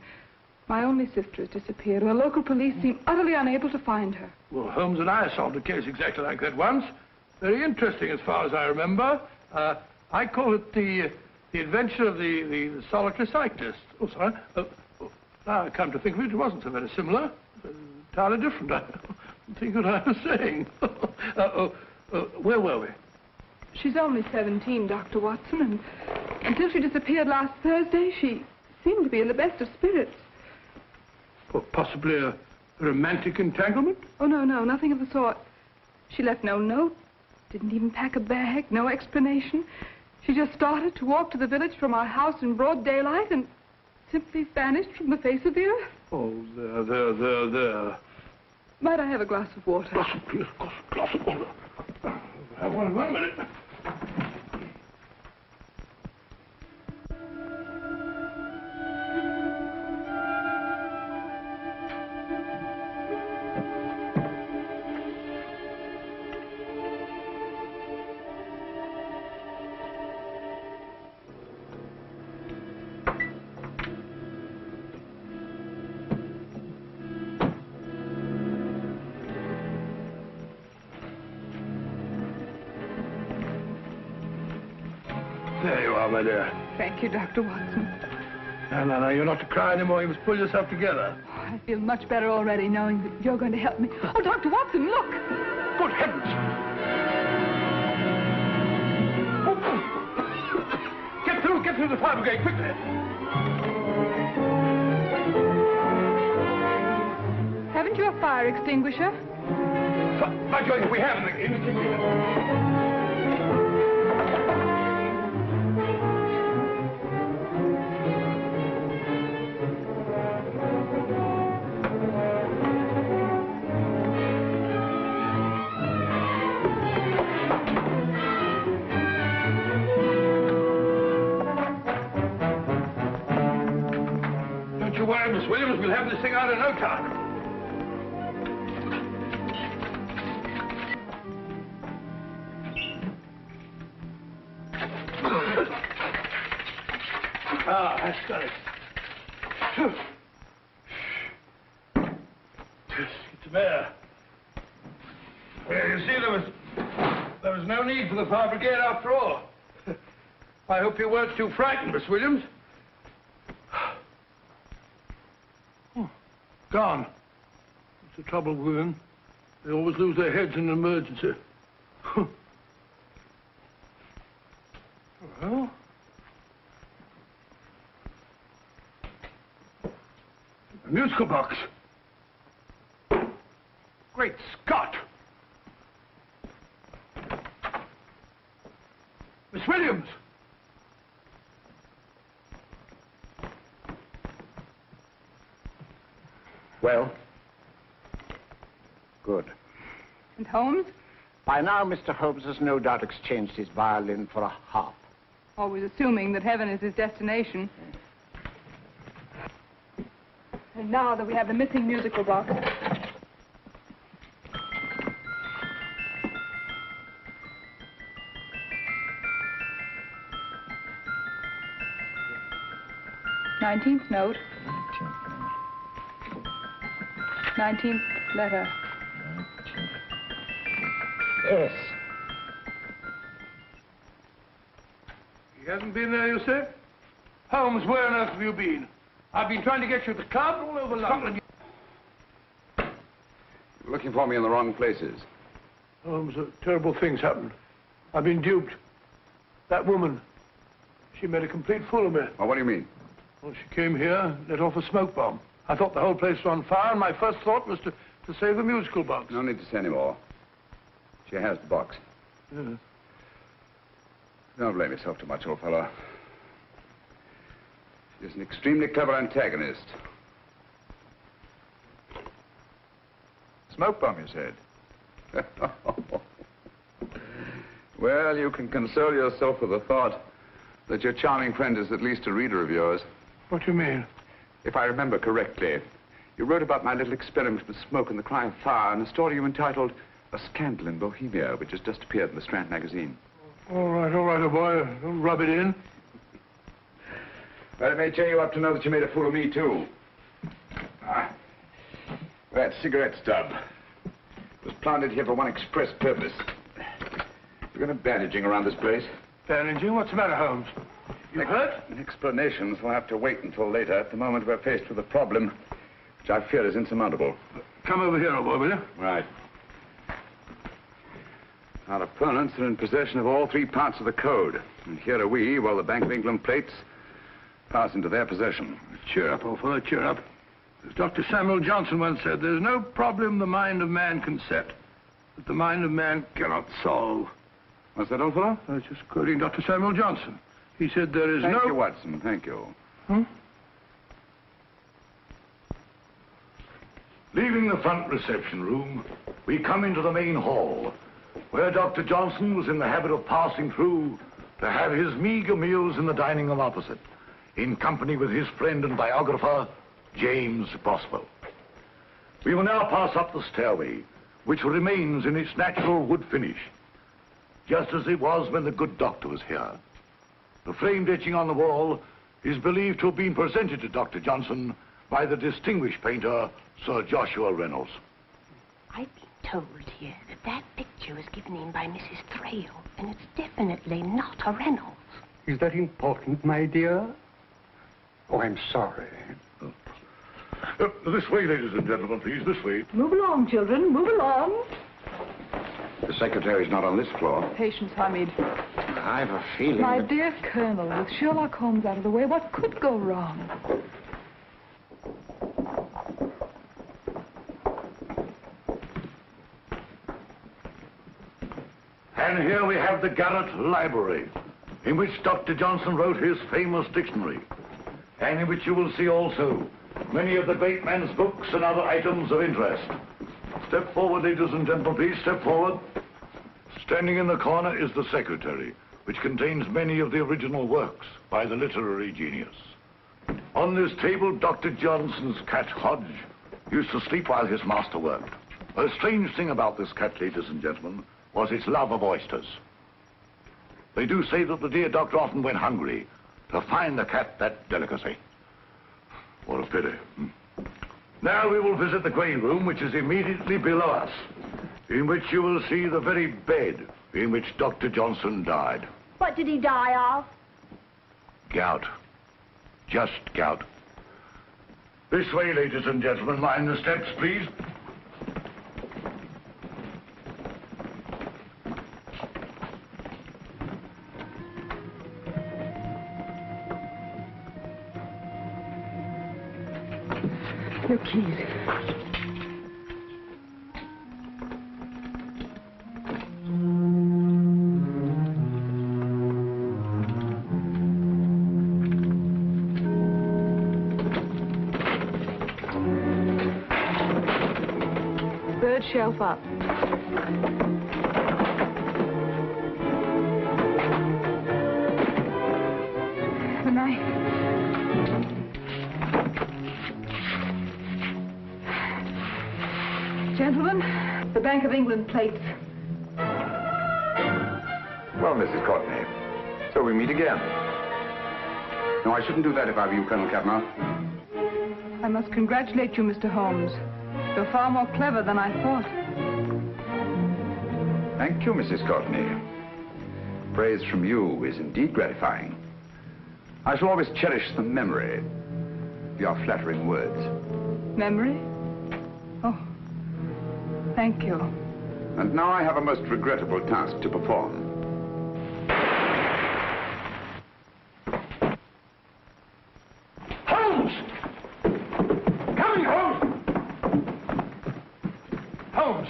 My only sister has disappeared, and the local police seem utterly unable to find her. Well, Holmes and I solved a case exactly like that once. Very interesting, as far as I remember. I call it the adventure of the solitary cyclist. Oh, sorry. Now I come to think of it, it wasn't so very similar. Entirely different. I don't think what I was saying. Where were we? She's only 17, Dr. Watson, and until she disappeared last Thursday, she seemed to be in the best of spirits. Well, possibly a romantic entanglement? Oh, no, nothing of the sort. She left no note, didn't even pack a bag, no explanation. She just started to walk to the village from our house in broad daylight and simply vanished from the face of the earth. Oh, there. Might I have a glass of water? Glass of water. Have one minute. There you are, my dear. Thank you, Dr. Watson. No, you're not to cry anymore. You must pull yourself together. Oh, I feel much better already knowing that you're going to help me. Oh, Dr. Watson, look! Good heavens! Get through the fire brigade, quickly! Haven't you a fire extinguisher? By George, we have in the kitchen. Don't you worry, Miss Williams. We'll have this thing out in no time. That's got it. It's a mare. Well, you see, there was no need for the fire brigade after all. I hope you weren't too frightened, Miss Williams. Oh, gone. That's the trouble with women. They always lose their heads in an emergency. Well... a musical box. Great Scott! Miss Williams! Well? Good. And Holmes? By now, Mr. Holmes has no doubt exchanged his violin for a harp. Always assuming that heaven is his destination. And now that we have the missing musical box. Nineteenth note. 19th letter. Yes. He hasn't been there, you say? Holmes, where on earth have you been? I've been trying to get you at the club all over London. You're looking for me in the wrong places. Holmes, terrible things happened. I've been duped. That woman, she made a complete fool of me. Well, what do you mean? Well, she came here, let off a smoke bomb. I thought the whole place was on fire, and my first thought was to save the musical box. No need to say any more. She has the box. Yeah. Don't blame yourself too much, old fellow. She's an extremely clever antagonist. Smoke bomb, you said? Well, you can console yourself with the thought that your charming friend is at least a reader of yours. What do you mean? If I remember correctly, you wrote about my little experiment with smoke and the cry of fire in a story you entitled A Scandal in Bohemia, which has just appeared in the Strand magazine. All right, old boy. Don't rub it in. Well, it may cheer you up to know that you made a fool of me, too. That cigarette stub. It was planted here for one express purpose. You're going to bandaging around this place? Bandaging? What's the matter, Holmes? You hurt? Explanations will have to wait until later. At the moment, we're faced with a problem which I fear is insurmountable. Come over here, old boy, will you? Right. Our opponents are in possession of all three parts of the code. And here are we, while the Bank of England plates pass into their possession. Cheer up, old fellow, cheer up. As Dr. Samuel Johnson once said, there's no problem the mind of man can set that the mind of man cannot solve. What's that, old fellow? I was just quoting Dr. Samuel Johnson. He said there is Thank you, Watson. Thank you. Leaving the front reception room, we come into the main hall, where Dr. Johnson was in the habit of passing through to have his meager meals in the dining room opposite, in company with his friend and biographer, James Boswell. We will now pass up the stairway, which remains in its natural wood finish, just as it was when the good doctor was here. The framed etching on the wall is believed to have been presented to Dr. Johnson by the distinguished painter, Sir Joshua Reynolds. I've been told here that that picture was given in by Mrs. Thrale, and it's definitely not a Reynolds. Is that important, my dear? Oh, I'm sorry. This way, ladies and gentlemen, please, this way. Move along, children, move along. The secretary's not on this floor. Patience, Hamid. I have a feeling My dear Colonel, with Sherlock Holmes out of the way, what could go wrong? And here we have the Garrett Library, in which Dr. Johnson wrote his famous dictionary, and in which you will see also many of the great man's books and other items of interest. Step forward, ladies and gentlemen, please, step forward. Standing in the corner is the secretary, which contains many of the original works by the literary genius. On this table, Dr. Johnson's cat, Hodge, used to sleep while his master worked. A strange thing about this cat, ladies and gentlemen, was its love of oysters. They do say that the dear doctor often went hungry to find the cat that delicacy. What a pity. Now we will visit the grain room, which is immediately below us, in which you will see the very bed in which Dr. Johnson died. What did he die of? Gout. Just gout. This way, ladies and gentlemen. Mind the steps, please. Your keys. Third shelf up. The knife. Gentlemen, the Bank of England plates. Well, Mrs. Courtney, so we meet again. No, I shouldn't do that if I were you, Colonel Cavanaugh. I must congratulate you, Mr. Holmes. You're far more clever than I thought. Thank you, Mrs. Courtney. Praise from you is indeed gratifying. I shall always cherish the memory of your flattering words. Memory? Oh, thank you. And now I have a most regrettable task to perform. Holmes! Coming, Holmes! Holmes!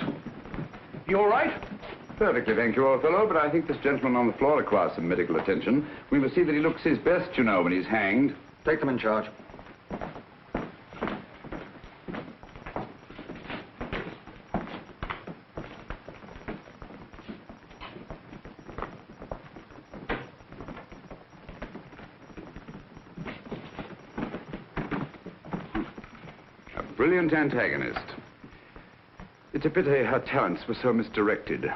You all right? Perfectly, thank you, old fellow, but I think this gentleman on the floor requires some medical attention. We must see that he looks his best, you know, when he's hanged. Take them in charge. A brilliant antagonist. It's a pity her talents were so misdirected.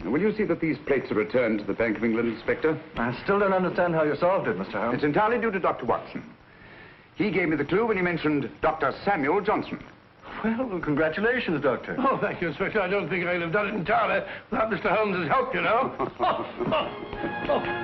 Will you see that these plates are returned to the Bank of England, Inspector? I still don't understand how you solved it, Mr. Holmes. It's entirely due to Dr. Watson. He gave me the clue when he mentioned Dr. Samuel Johnson. Well, congratulations, Doctor. Oh, thank you, Inspector. I don't think I'd have done it entirely without Mr. Holmes's help, you know.